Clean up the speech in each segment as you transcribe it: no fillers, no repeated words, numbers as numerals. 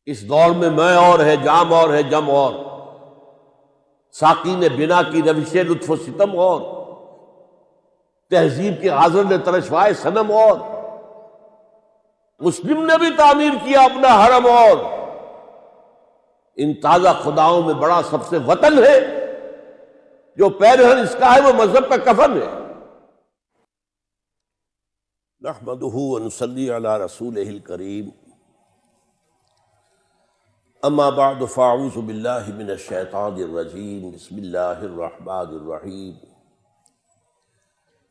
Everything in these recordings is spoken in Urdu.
اس دور میں اور ہے، جام اور ہے، جم اور، ساقی نے بنا کی روش لطف و ستم اور، تہذیب کے حاضر نے ترشوائے صنم اور، مسلم نے بھی تعمیر کیا اپنا حرم اور، ان تازہ خداؤں میں بڑا سب سے وطن ہے، جو پیرہن اس کا ہے وہ مذہب کا کفن ہے۔ نحمدہ ونصلی علی رسولہ الکریم، اما بعد فاعوذ باللہ من الشیطان الرجیم، بسم اللہ الرحمن الرحیم،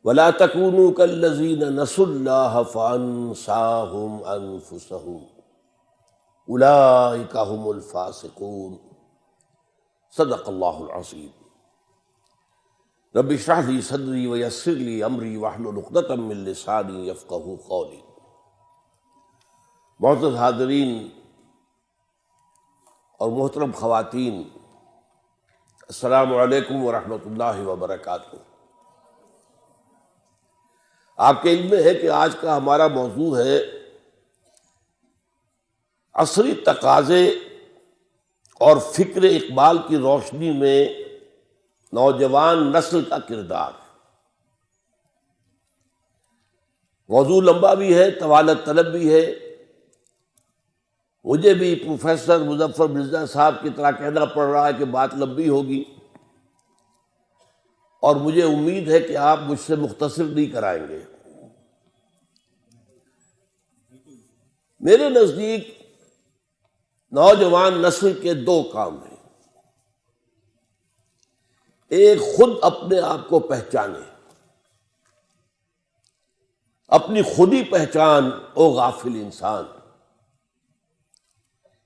ولا تکونوا کالذین نسوا اللہ فانساہم انفسہم اولئک هم الفاسقون۔ صدق اللہ العظیم۔ رب اشرح لی صدری ویسر لی امری واحلل عقدۃ من لسانی یفقہوا قولی۔ معزز حاضرین اور محترم خواتین، السلام علیکم ورحمۃ اللہ وبرکاتہ۔ آپ کے علم میں ہے کہ آج کا ہمارا موضوع ہے عصری تقاضے اور فکر اقبال کی روشنی میں نوجوان نسل کا کردار۔ موضوع لمبا بھی ہے، طوالت طلب بھی ہے، مجھے بھی پروفیسر مظفر مرزا صاحب کی طرح کہنا پڑ رہا ہے کہ بات لمبی ہوگی، اور مجھے امید ہے کہ آپ مجھ سے مختصر نہیں کرائیں گے۔ میرے نزدیک نوجوان نسل کے دو کام ہیں۔ ایک، خود اپنے آپ کو پہچانے، اپنی خودی پہچان او غافل انسان۔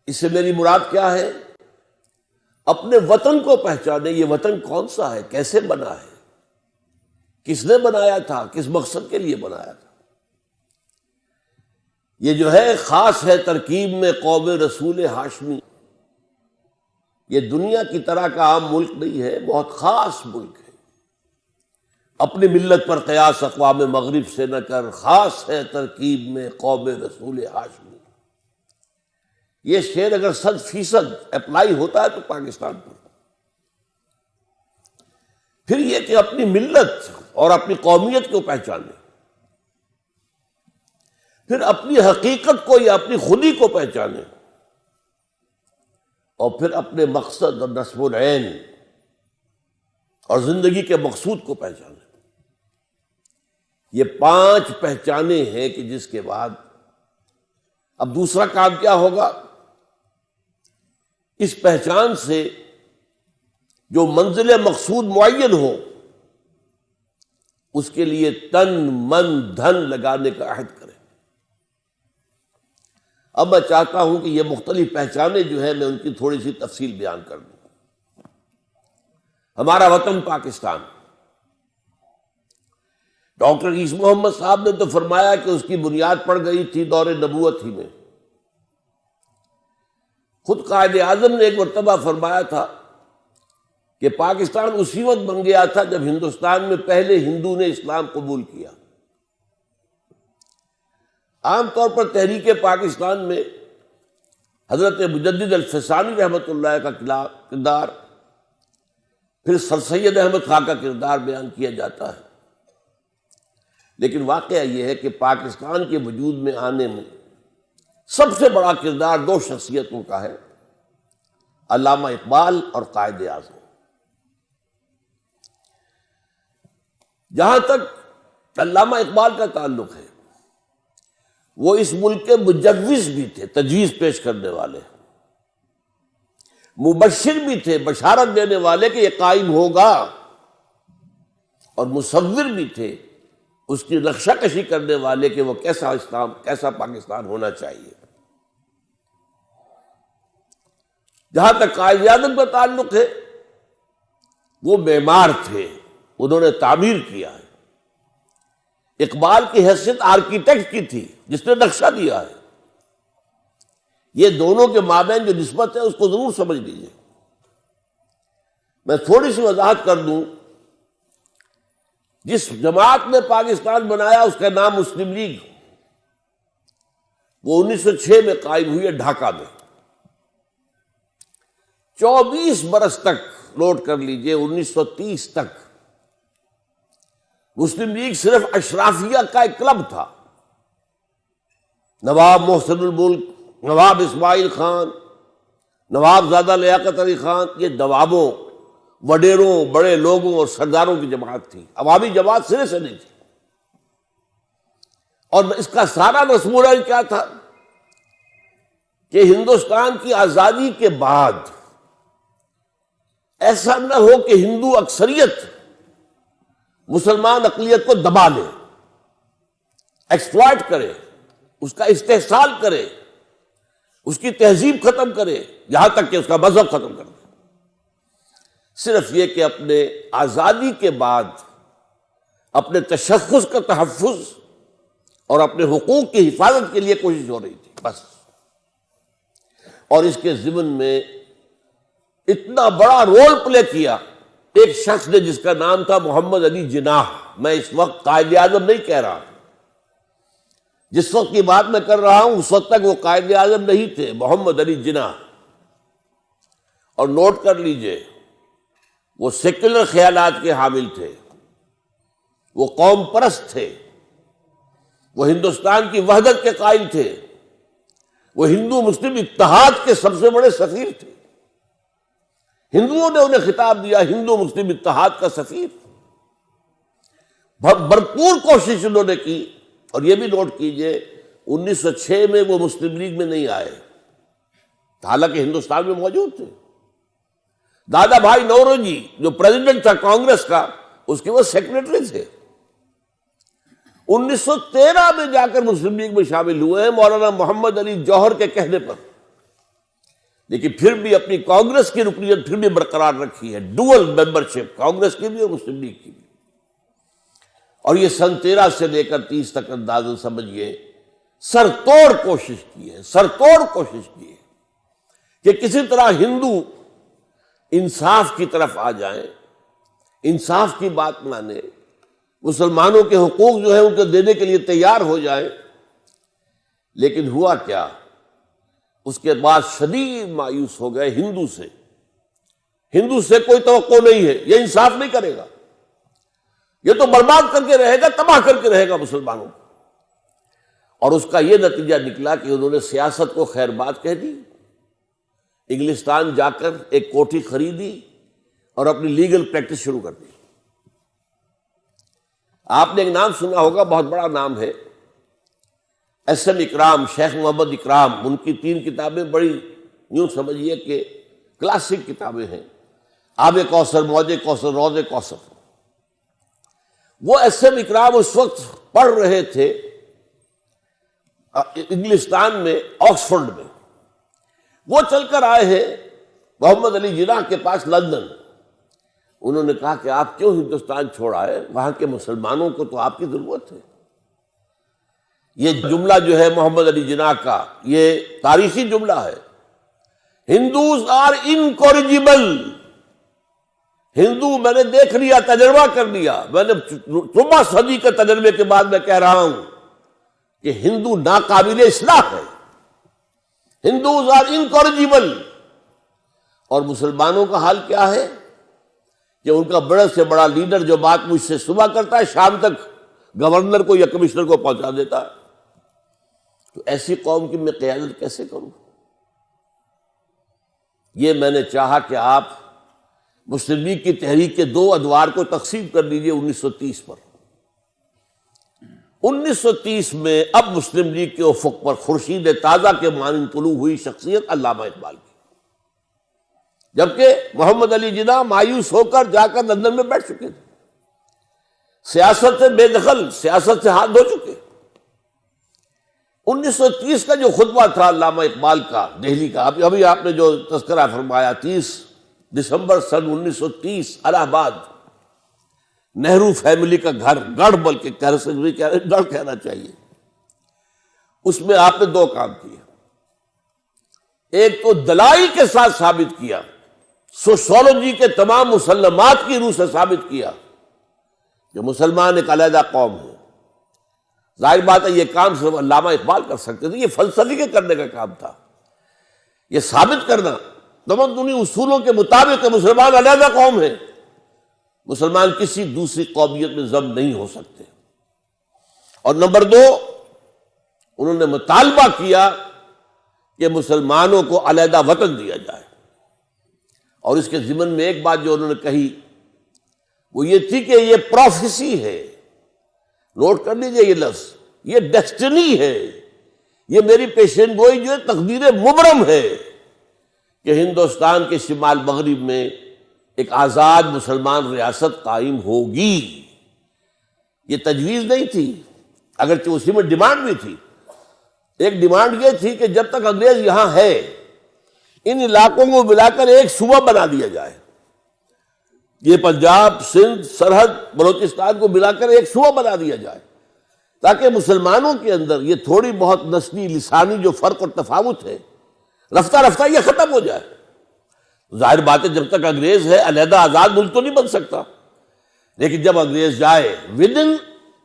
اس سے میری مراد کیا ہے؟ اپنے وطن کو پہچانے، یہ وطن کون سا ہے، کیسے بنا ہے، کس نے بنایا تھا، کس مقصد کے لیے بنایا تھا۔ یہ جو ہے خاص ہے ترکیب میں قوم رسول ہاشمی۔ یہ دنیا کی طرح کا عام ملک نہیں ہے، بہت خاص ملک ہے۔ اپنی ملت پر قیاس اقوام مغرب سے نہ کر، خاص ہے ترکیب میں قوم رسول ہاشمی۔ یہ شعر اگر 100% اپلائی ہوتا ہے تو پاکستان پر۔ پھر یہ کہ اپنی ملت اور اپنی قومیت کو پہچانے، پھر اپنی حقیقت کو یا اپنی خودی کو پہچانے، اور پھر اپنے مقصد اور نصب العین اور زندگی کے مقصود کو پہچانے۔ یہ 5 پہچانے ہیں کہ جس کے بعد اب دوسرا کام کیا ہوگا؟ اس پہچان سے جو منزل مقصود معین ہو، اس کے لیے تن من دھن لگانے کا عہد کریں۔ اب میں چاہتا ہوں کہ یہ مختلف پہچانے جو ہے میں ان کی تھوڑی سی تفصیل بیان کر دوں۔ ہمارا وطن پاکستان، ڈاکٹر عیسی محمد صاحب نے تو فرمایا کہ اس کی بنیاد پڑ گئی تھی دور نبوت ہی میں۔ خود قائد اعظم نے ایک مرتبہ فرمایا تھا کہ پاکستان اسی وقت بن گیا تھا جب ہندوستان میں پہلے ہندو نے اسلام قبول کیا۔ عام طور پر تحریک پاکستان میں حضرت مجدد الفسانی رحمۃ اللہ کا کردار، پھر سر سید احمد خان کا کردار بیان کیا جاتا ہے، لیکن واقعہ یہ ہے کہ پاکستان کے وجود میں آنے میں سب سے بڑا کردار 2 شخصیتوں کا ہے، علامہ اقبال اور قائد اعظم۔ جہاں تک علامہ اقبال کا تعلق ہے، وہ اس ملک کے مجوز بھی تھے، تجویز پیش کرنے والے، مبشر بھی تھے، بشارت دینے والے کہ یہ قائم ہوگا، اور مصور بھی تھے، اس کی نقشہ کشی کرنے والے کہ وہ کیسا اسلام، کیسا پاکستان ہونا چاہیے۔ جہاں تک قائد اعظم کا تعلق ہے، وہ معمار تھے، انہوں نے تعمیر کیا ہے۔ اقبال کی حیثیت آرکیٹیکٹ کی تھی، جس نے نقشہ دیا ہے۔ یہ دونوں کے مابین جو نسبت ہے اس کو ضرور سمجھ لیجیے۔ میں تھوڑی سی وضاحت کر دوں۔ جس جماعت نے پاکستان بنایا اس کا نام مسلم لیگ، وہ 1906 میں قائم ہوئی ہے ڈھاکہ میں۔ 24 برس تک، نوٹ کر لیجئے 1930 تک مسلم لیگ صرف اشرافیہ کا ایک کلب تھا. نواب محسن الملک، نواب اسماعیل خان، نواب زادہ لیاقت علی خان، یہ نوابوں، وڈیروں، بڑے لوگوں اور سرداروں کی جماعت تھی. عوامی جماعت سرے سے نہیں تھی. اور اس کا سارا رسم الخط کیا تھا کہ ہندوستان کی آزادی کے بعد ایسا نہ ہو کہ ہندو اکثریت مسلمان اقلیت کو دبا لے، ایکسپلائٹ کرے، اس کا استحصال کرے، اس کی تہذیب ختم کرے، یہاں تک کہ اس کا مذہب ختم کر دے. صرف یہ کہ اپنے آزادی کے بعد اپنے تشخص کا تحفظ اور اپنے حقوق کی حفاظت کے لیے کوشش ہو رہی تھی بس. اور اس کے ضمن میں اتنا بڑا رول پلے کیا ایک شخص نے جس کا نام تھا محمد علی جناح. میں اس وقت قائد اعظم نہیں کہہ رہا، جس وقت کی بات میں کر رہا ہوں اس وقت تک وہ قائد اعظم نہیں تھے، محمد علی جناح. اور نوٹ کر لیجئے وہ سیکولر خیالات کے حامل تھے، وہ قوم پرست تھے، وہ ہندوستان کی وحدت کے قائل تھے، وہ ہندو مسلم اتحاد کے سب سے بڑے سفیر تھے. ہندوؤں نے انہیں خطاب دیا ہندو مسلم اتحاد کا سفیر. بھرپور کوشش انہوں نے کی. اور یہ بھی نوٹ کیجئے 1906 میں وہ مسلم لیگ میں نہیں آئے، حالانکہ ہندوستان میں موجود تھے. دادا بھائی نوروجی جو پریزیڈنٹ تھا کانگریس کا، اس کے وہ سیکریٹری تھے. 1913 میں جا کر مسلم لیگ میں شامل ہوئے ہیں مولانا محمد علی جوہر کے کہنے پر. لیکن پھر بھی اپنی کانگریس کی رکنیت پھر بھی برقرار رکھی ہے، ڈوئل ممبرشپ، کانگریس کی بھی اور مسلم لیگ کی بھی. اور یہ سن 13 سے لے کر 30 تک اندازہ سمجھیے سر توڑ کوشش کی ہے، سر توڑ کوشش کی ہے کہ کسی طرح ہندو انصاف کی طرف آ جائیں، انصاف کی بات مانیں، مسلمانوں کے حقوق جو ہے ان کو دینے کے لیے تیار ہو جائیں. لیکن ہوا کیا؟ اس کے بعد شدید مایوس ہو گئے ہندو سے. ہندو سے کوئی توقع نہیں ہے، یہ انصاف نہیں کرے گا، یہ تو برباد کر کے رہے گا، تباہ کر کے رہے گا مسلمانوں کو. اور اس کا یہ نتیجہ نکلا کہ انہوں نے سیاست کو خیر بات کہہ دی. انگلستان جا کر ایک کوٹھی خریدی اور اپنی لیگل پریکٹس شروع کر دی. آپ نے ایک نام سنا ہوگا، بہت بڑا نام ہے، ایس ایم اکرام، شیخ محمد اکرام. ان کی 3 کتابیں بڑی یوں سمجھیے کہ کلاسک کتابیں ہیں، آب کوثر، موج کوثر، روض کوثر. وہ ایس ایم اکرام اس وقت پڑھ رہے تھے انگلستان میں، آکسفورڈ میں. وہ چل کر آئے ہیں محمد علی جناح کے پاس لندن. انہوں نے کہا کہ آپ کیوں ہندوستان چھوڑ آئے؟ وہاں کے مسلمانوں کو تو آپ کی ضرورت ہے. یہ جملہ جو ہے محمد علی جناح کا، یہ تاریخی جملہ ہے. ہندوز آر انکورجیبل. ہندو میں نے دیکھ لیا، تجربہ کر لیا، میں نے 14 صدی کے تجربے کے بعد میں کہہ رہا ہوں کہ ہندو ناقابل اصلاح ہے. ہندوز آر انکورجیبل. اور مسلمانوں کا حال کیا ہے کہ ان کا بڑے سے بڑا لیڈر جو بات مجھ سے صبح کرتا ہے شام تک گورنر کو یا کمشنر کو پہنچا دیتا ہے. تو ایسی قوم کی میں قیادت کیسے کروں؟ یہ میں نے چاہا کہ آپ مسلم لیگ کی تحریک کے 2 ادوار کو تقسیم کر لیجیے 1930 پر. 1930 میں اب مسلم لیگ کے افق پر خورشید تازہ کے مانند طلوع ہوئی شخصیت علامہ اقبال کی. جبکہ محمد علی جناح مایوس ہو کر جا کر لندن میں بیٹھ چکے تھے، سیاست سے بے دخل، سیاست سے ہاتھ دھو چکے. 1930 کا جو خطبہ تھا علامہ اقبال کا دہلی کا، ابھی آپ نے جو تذکرہ فرمایا، 30 دسمبر سن 1930 الہ آباد، نہرو فیملی کا گھر، گڑھ بلکہ گڑھ کہنا چاہیے. اس میں آپ نے 2 کام کیے. ایک تو دلائل کے ساتھ ثابت کیا، سوشولوجی کے تمام مسلمات کی روح سے ثابت کیا کہ مسلمان ایک علیحدہ قوم ہے. ظاہر بات ہے یہ کام صرف علامہ اقبال کر سکتے تھے، یہ فلسفی کے کرنے کا کام تھا. یہ ثابت کرنا تمدنی اصولوں کے مطابق مسلمان علیحدہ قوم ہے، مسلمان کسی دوسری قومیت میں ضم نہیں ہو سکتے۔ اور نمبر 2، انہوں نے مطالبہ کیا کہ مسلمانوں کو علیحدہ وطن دیا جائے، اور اس کے ضمن میں ایک بات جو انہوں نے کہی وہ یہ تھی کہ یہ پروفیسی ہے، نوٹ کر لیجئے یہ لفظ، یہ ڈیسٹنی ہے، یہ میری پیشین گوئی جو ہے تقدیر مبرم ہے کہ ہندوستان کے شمال مغرب میں ایک آزاد مسلمان ریاست قائم ہوگی۔ یہ تجویز نہیں تھی، اگرچہ اسی میں ڈیمانڈ بھی تھی۔ ایک ڈیمانڈ یہ تھی کہ جب تک انگریز یہاں ہے ان علاقوں کو ملا کر ایک صوبہ بنا دیا جائے، یہ پنجاب، سندھ، سرحد، بلوچستان کو ملا کر ایک صوبہ بنا دیا جائے، تاکہ مسلمانوں کے اندر یہ تھوڑی بہت نسلی لسانی جو فرق اور تفاوت ہے رفتہ رفتہ یہ ختم ہو جائے۔ ظاہر بات ہے جب تک انگریز ہے علیحدہ آزاد ملک تو نہیں بن سکتا، لیکن جب انگریز جائے ود ان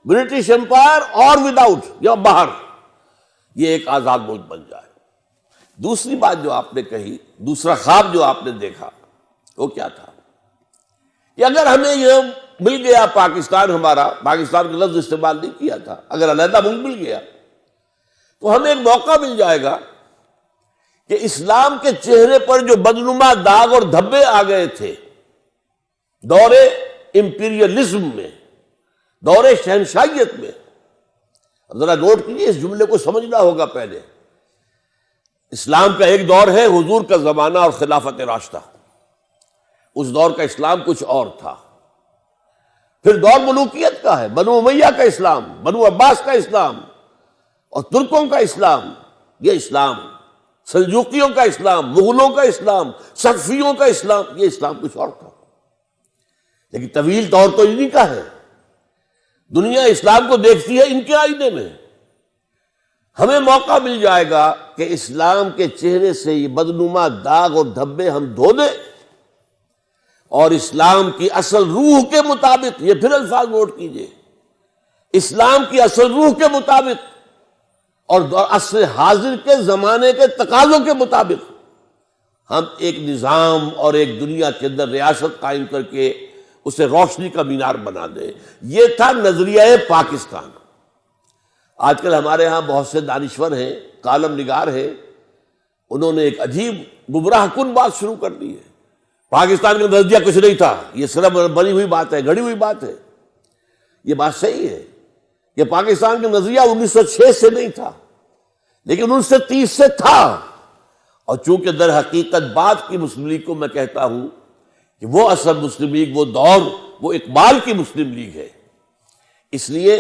برٹش امپائر اور ود آؤٹ یا باہر، یہ ایک آزاد ملک بن جائے۔ دوسری بات جو آپ نے کہی، دوسرا خواب جو آپ نے دیکھا وہ کیا تھا کہ اگر ہمیں یہ مل گیا پاکستان، ہمارا پاکستان کا لفظ استعمال نہیں کیا تھا، اگر علیحدہ ملک مل گیا تو ہمیں ایک موقع مل جائے گا کہ اسلام کے چہرے پر جو بدنما داغ اور دھبے آ گئے تھے دور امپیریلزم میں، دور شہنشاہیت میں، ذرا نوٹ کیجیے اس جملے کو سمجھنا ہوگا۔ پہلے اسلام کا ایک دور ہے حضور کا زمانہ اور خلافت راشدہ، اس دور کا اسلام کچھ اور تھا۔ پھر دور ملوکیت کا ہے، بنو امیہ کا اسلام، بنو عباس کا اسلام اور ترکوں کا اسلام، یہ اسلام، سلجوقیوں کا اسلام، مغلوں کا اسلام، صفویوں کا اسلام، یہ اسلام کچھ اور تھا۔ لیکن طویل دور تو انہی کا ہے، دنیا اسلام کو دیکھتی ہے ان کے آئینے میں۔ ہمیں موقع مل جائے گا کہ اسلام کے چہرے سے یہ بدنما داغ اور دھبے ہم دھو دیں، اور اسلام کی اصل روح کے مطابق، یہ پھر الفاظ نوٹ کیجئے، اسلام کی اصل روح کے مطابق اور عصر حاضر کے زمانے کے تقاضوں کے مطابق ہم ایک نظام اور ایک دنیا کے اندر ریاست قائم کر کے اسے روشنی کا مینار بنا دے۔ یہ تھا نظریہ پاکستان۔ آج کل ہمارے ہاں بہت سے دانشور ہیں، کالم نگار ہیں، انہوں نے ایک عجیب گمراہ کن بات شروع کر دی ہے، پاکستان کا نظریہ کچھ نہیں تھا، یہ صرف بنی ہوئی بات ہے، گھڑی ہوئی بات ہے۔ یہ بات صحیح ہے کہ پاکستان کا نظریہ 1906 سے نہیں تھا، لیکن 1930 سے تھا، اور چونکہ در حقیقت بات کی مسلم لیگ کو میں کہتا ہوں کہ وہ اصل مسلم لیگ، وہ دور، وہ اقبال کی مسلم لیگ ہے۔ اس لیے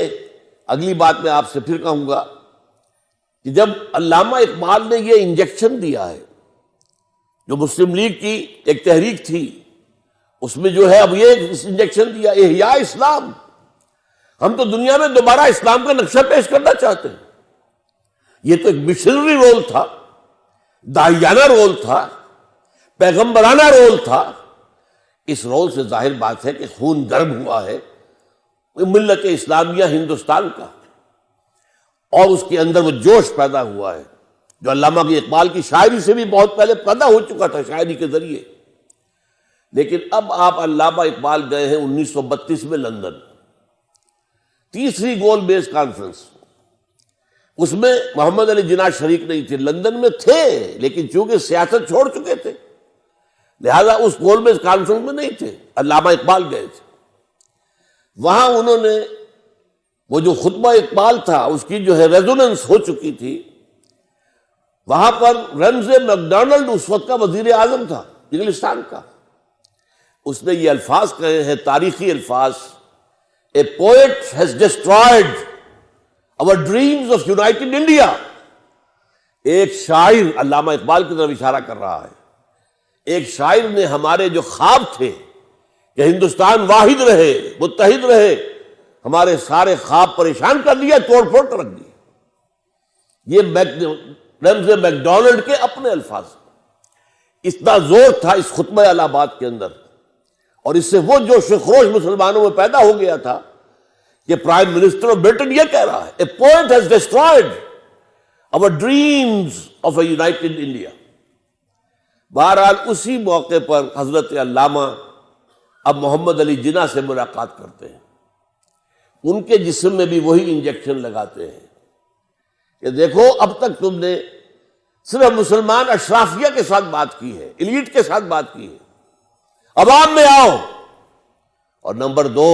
اگلی بات میں آپ سے پھر کہوں گا کہ جب علامہ اقبال نے یہ انجیکشن دیا ہے، جو مسلم لیگ کی ایک تحریک تھی، اس میں جو ہے اب یہ انجیکشن دیا احیاء اسلام، ہم تو دنیا میں دوبارہ اسلام کا نقشہ پیش کرنا چاہتے ہیں۔ یہ تو ایک مشنری رول تھا، داعیانہ رول تھا، پیغمبرانہ رول تھا۔ اس رول سے ظاہر بات ہے کہ خون گرم ہوا ہے ملت اسلامیہ ہندوستان کا، اور اس کے اندر وہ جوش پیدا ہوا ہے جو علامہ اقبال کی شاعری سے بھی بہت پہلے پیدا ہو چکا تھا، شاعری کے ذریعے۔ لیکن اب آپ علامہ اقبال گئے ہیں 1932 میں لندن، تیسری گول بیس کانفرنس، اس میں محمد علی جناح شریک نہیں تھے، لندن میں تھے لیکن چونکہ سیاست چھوڑ چکے تھے لہذا اس گول بیس کانفرنس میں نہیں تھے، علامہ اقبال گئے تھے۔ وہاں انہوں نے وہ جو خطبہ اقبال تھا اس کی جو ہے ریزوننس ہو چکی تھی، وہاں پر رمزے میکڈونلڈ اس وقت کا وزیر اعظم تھا انگلستان کا، اس نے یہ الفاظ کہے ہیں، تاریخی الفاظ، A poet has destroyed our dreams of united India۔ ایک شاعر، علامہ اقبال کی طرف اشارہ کر رہا ہے، ایک شاعر نے ہمارے جو خواب تھے کہ ہندوستان واحد رہے، متحد رہے، ہمارے سارے خواب پریشان کر دیا، توڑ پھوڑ کر رکھ دی۔ یہ رمز میکڈونلڈ کے اپنے الفاظ، اتنا زور تھا اس خطبہ الہ آباد کے اندر، اور اس سے وہ جوش و خروش مسلمانوں میں پیدا ہو گیا تھا کہ پرائم منسٹر آف برٹن یہ کہہ رہا ہے، A poet has destroyed our dreams of a united India۔ بہرحال اسی موقع پر حضرت علامہ اب محمد علی جناح سے ملاقات کرتے ہیں. ان کے جسم میں بھی وہی انجیکشن لگاتے ہیں کہ دیکھو اب تک تم نے صرف مسلمان اشرافیہ کے ساتھ بات کی ہے، ایلیٹ کے ساتھ بات کی ہے، عوام میں آؤ. اور نمبر 2،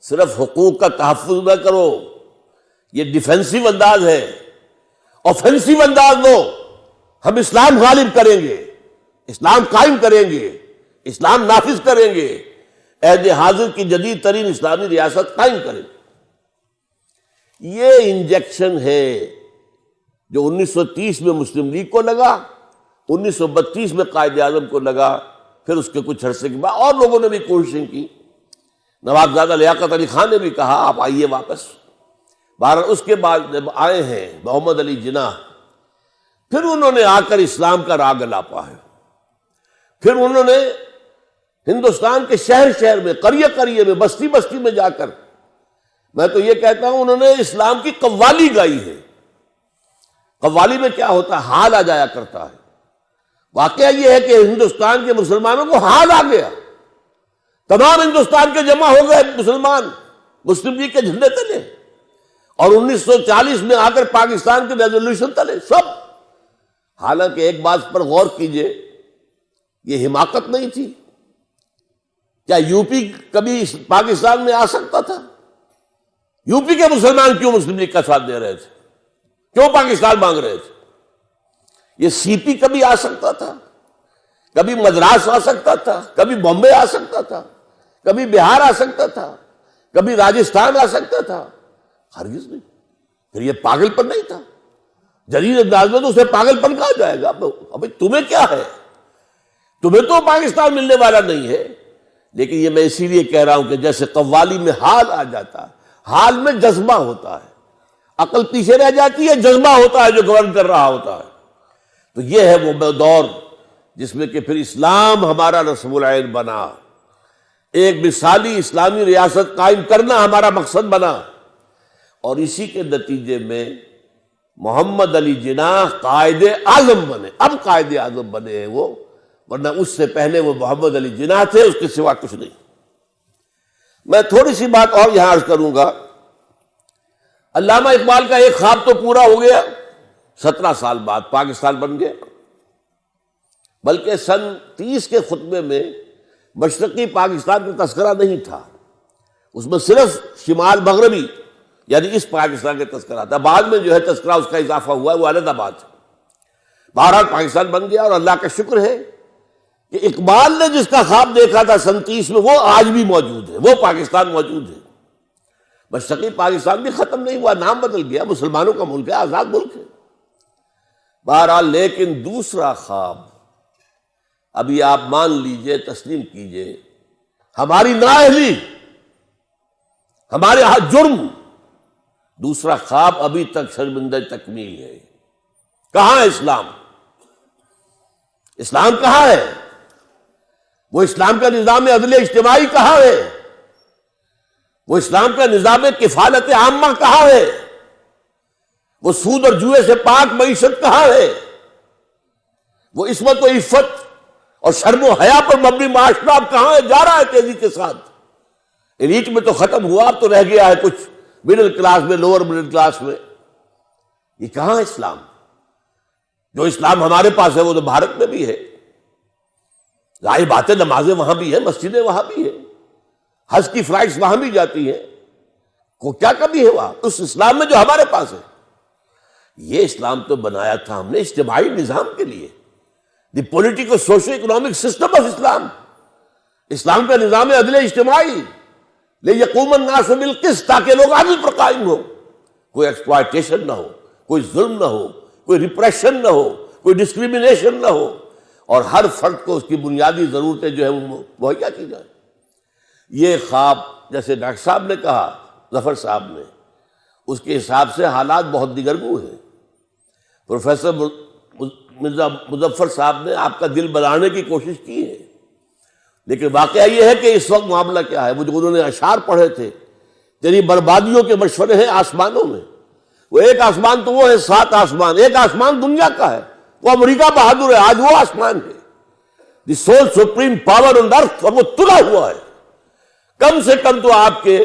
صرف حقوق کا تحفظ نہ کرو، یہ ڈیفینسو انداز ہے، اوفینسو انداز لو. ہم اسلام غالب کریں گے، اسلام قائم کریں گے، اسلام نافذ کریں گے، عہد حاضر کی جدید ترین اسلامی ریاست قائم کریں گے. یہ انجیکشن ہے جو 1930 میں مسلم لیگ کو لگا، 1932 میں قائد اعظم کو لگا، پھر اس کے کچھ عرصے کے بعد اور لوگوں نے بھی کوششیں کی. نوابزادہ لیاقت علی خان نے بھی کہا آپ آئیے واپس. بہرحال اس کے بعد جب آئے ہیں محمد علی جناح، پھر انہوں نے آ کر اسلام کا راگ الاپا ہے. پھر انہوں نے ہندوستان کے شہر شہر میں، قریہ قریہ میں، بستی بستی میں جا کر، میں تو یہ کہتا ہوں انہوں نے اسلام کی قوالی گائی ہے. قوالی میں کیا ہوتا ہے؟ حال آ جایا کرتا ہے. واقعہ یہ ہے کہ ہندوستان کے مسلمانوں کو حال آ گیا، تمام ہندوستان کے جمع ہو گئے مسلمان مسلم لیگ کے جھنڈے تلے، اور 1940 میں آ کر پاکستان کے ریزولوشن تلے سب. حالانکہ ایک بات پر غور کیجئے، یہ حماقت نہیں تھی. کیا یو پی کبھی پاکستان میں آ سکتا تھا؟ یو پی کے مسلمان کیوں مسلم لیگ کا ساتھ دے رہے تھے؟ کیوں پاکستان مانگ رہے تھے؟ یہ سی پی کبھی آ سکتا تھا، کبھی مدراس آ سکتا تھا، کبھی بامبے آ سکتا تھا، کبھی بہار آ سکتا تھا، کبھی راجستھان آ سکتا تھا. ہرگز نہیں. پھر یہ پاگل پن نہیں تھا؟ جدید انداز میں تو اسے پاگل پن کہا جائے گا. ابھی تمہیں کیا ہے؟ تمہیں تو پاکستان ملنے والا نہیں ہے. لیکن یہ میں اسی لیے کہہ رہا ہوں کہ جیسے قوالی میں حال آ جاتا ہے، حال میں جذبہ ہوتا ہے، عقل پیچھے رہ جاتی ہے، جذبہ ہوتا ہے جو گورن کر رہا ہوتا ہے. تو یہ ہے وہ دور جس میں کہ پھر اسلام ہمارا رسم العین بنا، ایک مثالی اسلامی ریاست قائم کرنا ہمارا مقصد بنا. اور اسی کے نتیجے میں محمد علی جناح قائد اعظم بنے. اب قائد اعظم بنے ہیں وہ، ورنہ اس سے پہلے وہ محمد علی جناح تھے، اس کے سوا کچھ نہیں. میں تھوڑی سی بات اور یہاں عرض کروں گا. علامہ اقبال کا ایک خواب تو پورا ہو گیا، 17 سال بعد پاکستان بن گیا. بلکہ سن 30 کے خطبے میں مشرقی پاکستان کا تذکرہ نہیں تھا، اس میں صرف شمال مغربی یعنی اس پاکستان کا تذکرہ تھا. بعد میں جو ہے تذکرہ اس کا اضافہ ہوا ہے، وہ علیحدہ بات ہے. بہرحال پاکستان بن گیا، اور اللہ کا شکر ہے کہ اقبال نے جس کا خواب دیکھا تھا سن 30 میں وہ آج بھی موجود ہے، وہ پاکستان موجود ہے. مشرقی پاکستان بھی ختم نہیں ہوا، نام بدل گیا، مسلمانوں کا ملک ہے، آزاد ملک ہے. بہرحال لیکن دوسرا خواب، ابھی آپ مان لیجئے، تسلیم کیجئے، ہماری نااہلی، ہمارے ہاتھ جرم، دوسرا خواب ابھی تک شرمندہ تکمیل ہے. کہاں ہے اسلام؟ اسلام کہاں ہے؟ وہ اسلام کا نظام عدل اجتماعی کہاں ہے؟ وہ اسلام کا نظام کفالت عامہ کہاں ہے؟ وہ سود اور جوئے سے پاک معیشت کہاں ہے؟ وہ عصمت و عفت اور شرم و حیا پر مبنی معاشرہ اب کہاں ہے؟ جا رہا ہے تیزی کے ساتھ. ایلیٹ میں تو ختم ہوا، اب تو رہ گیا ہے کچھ مڈل کلاس میں، لوور مڈل کلاس میں. یہ کہاں ہے اسلام؟ جو اسلام ہمارے پاس ہے وہ تو بھارت میں بھی ہے. ظاہر بات ہے، نمازیں وہاں بھی ہیں، مسجدیں وہاں بھی ہیں، حج کی فلائٹس وہاں بھی جاتی ہیں. کو کیا کمی ہے وہاں اس اسلام میں جو ہمارے پاس ہے؟ یہ اسلام تو بنایا تھا ہم نے اجتماعی نظام کے لیے، the political socio economic system of Islam. اسلام کا نظام عدل اجتماعی، لیقوم الناس بالقسط، تاکہ لوگ عدل پر قائم ہو، کوئی ایکسپلائٹیشن نہ ہو، کوئی ظلم نہ ہو، کوئی ریپریشن نہ ہو، کوئی ڈسکریمنیشن نہ ہو، اور ہر فرد کو اس کی بنیادی ضرورتیں جو ہے وہ مہیا کی جائیں. یہ خواب جیسے ڈاکٹر صاحب نے کہا، ظفر صاحب نے، اس کے حساب سے حالات بہت دیگرگوں ہیں. پروفیسر مرزا مظفر صاحب نے آپ کا دل بنانے کی کوشش کی ہے، لیکن واقعہ یہ ہے کہ اس وقت معاملہ کیا ہے. وہ جو انہوں نے اشعار پڑھے تھے، تیری بربادیوں کے مشورے ہیں آسمانوں میں. وہ ایک آسمان تو وہ ہے 7 آسمان، ایک آسمان دنیا کا ہے، وہ امریکہ بہادر ہے، آج وہ آسمان ہے. دی سول سپریم پاور آن ارتھ، اور وہ تلا ہوا ہے. کم سے کم تو آپ کے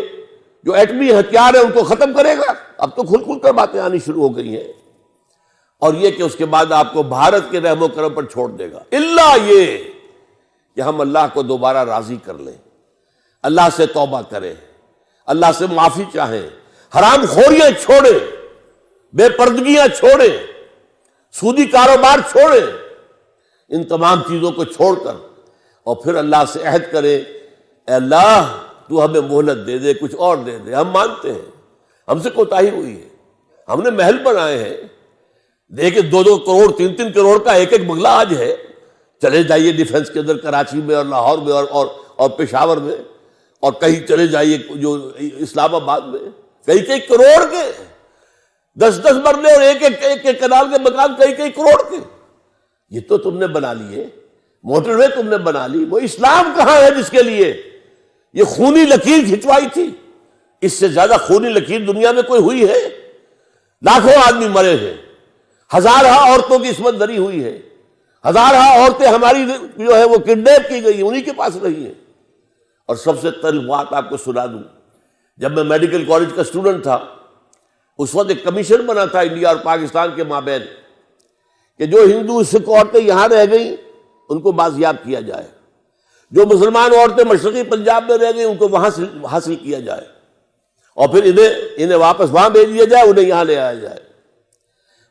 جو ایٹمی ہتھیار ہیں ان کو ختم کرے گا. اب تو کھل کھل کر باتیں آنی شروع ہو گئی ہیں. اور یہ کہ اس کے بعد آپ کو بھارت کے رحم و کرم پر چھوڑ دے گا، الا یہ کہ ہم اللہ کو دوبارہ راضی کر لیں، اللہ سے توبہ کریں، اللہ سے معافی چاہیں، حرام خوریاں چھوڑیں، بے پردگیاں چھوڑیں، سودی کاروبار چھوڑیں، ان تمام چیزوں کو چھوڑ کر اور پھر اللہ سے عہد کریں، اے اللہ تو ہمیں مہلت دے دے، کچھ اور دے دے. ہم مانتے ہیں ہم سے کوتاہی ہوئی ہے، ہم نے محل بنائے ہیں، دیکھیں 2-2 کروڑ 3-3 کروڑ کا ایک بنگلہ آج ہے. چلے جائیے ڈیفنس کے اندر کراچی میں اور لاہور میں اور پشاور میں، اور کہیں چلے جائیے جو اسلام آباد میں، کئی کروڑ کے 10-10 مرلے اور ایک کنال کے مکان کئی کروڑ کے. یہ تو تم نے بنا لیے، موٹر وے تم نے بنا لی. وہ اسلام کہاں ہے جس کے لیے یہ خونی لکیر کھنچوائی تھی؟ اس سے زیادہ خونی لکیر دنیا میں کوئی ہوئی ہے؟ لاکھوں آدمی مرے ہیں، ہزارہ عورتوں کی عصمت دری ہوئی ہے، ہزارہ عورتیں ہماری جو ہے وہ کڈنیپ کی گئی، انہی کے پاس رہی ہیں. اور سب سے تلخ بات آپ کو سنا دوں، جب میں میڈیکل کالج کا اسٹوڈنٹ تھا اس وقت ایک کمیشن بنا تھا انڈیا اور پاکستان کے مابین کہ جو ہندو سکھ عورتیں یہاں رہ گئیں ان کو بازیاب کیا جائے، جو مسلمان عورتیں مشرقی پنجاب میں رہ گئیں ان کو وہاں سے حاصل کیا جائے، اور پھر انہیں واپس وہاں بھیج دیا جائے، انہیں یہاں لے آیا جائے.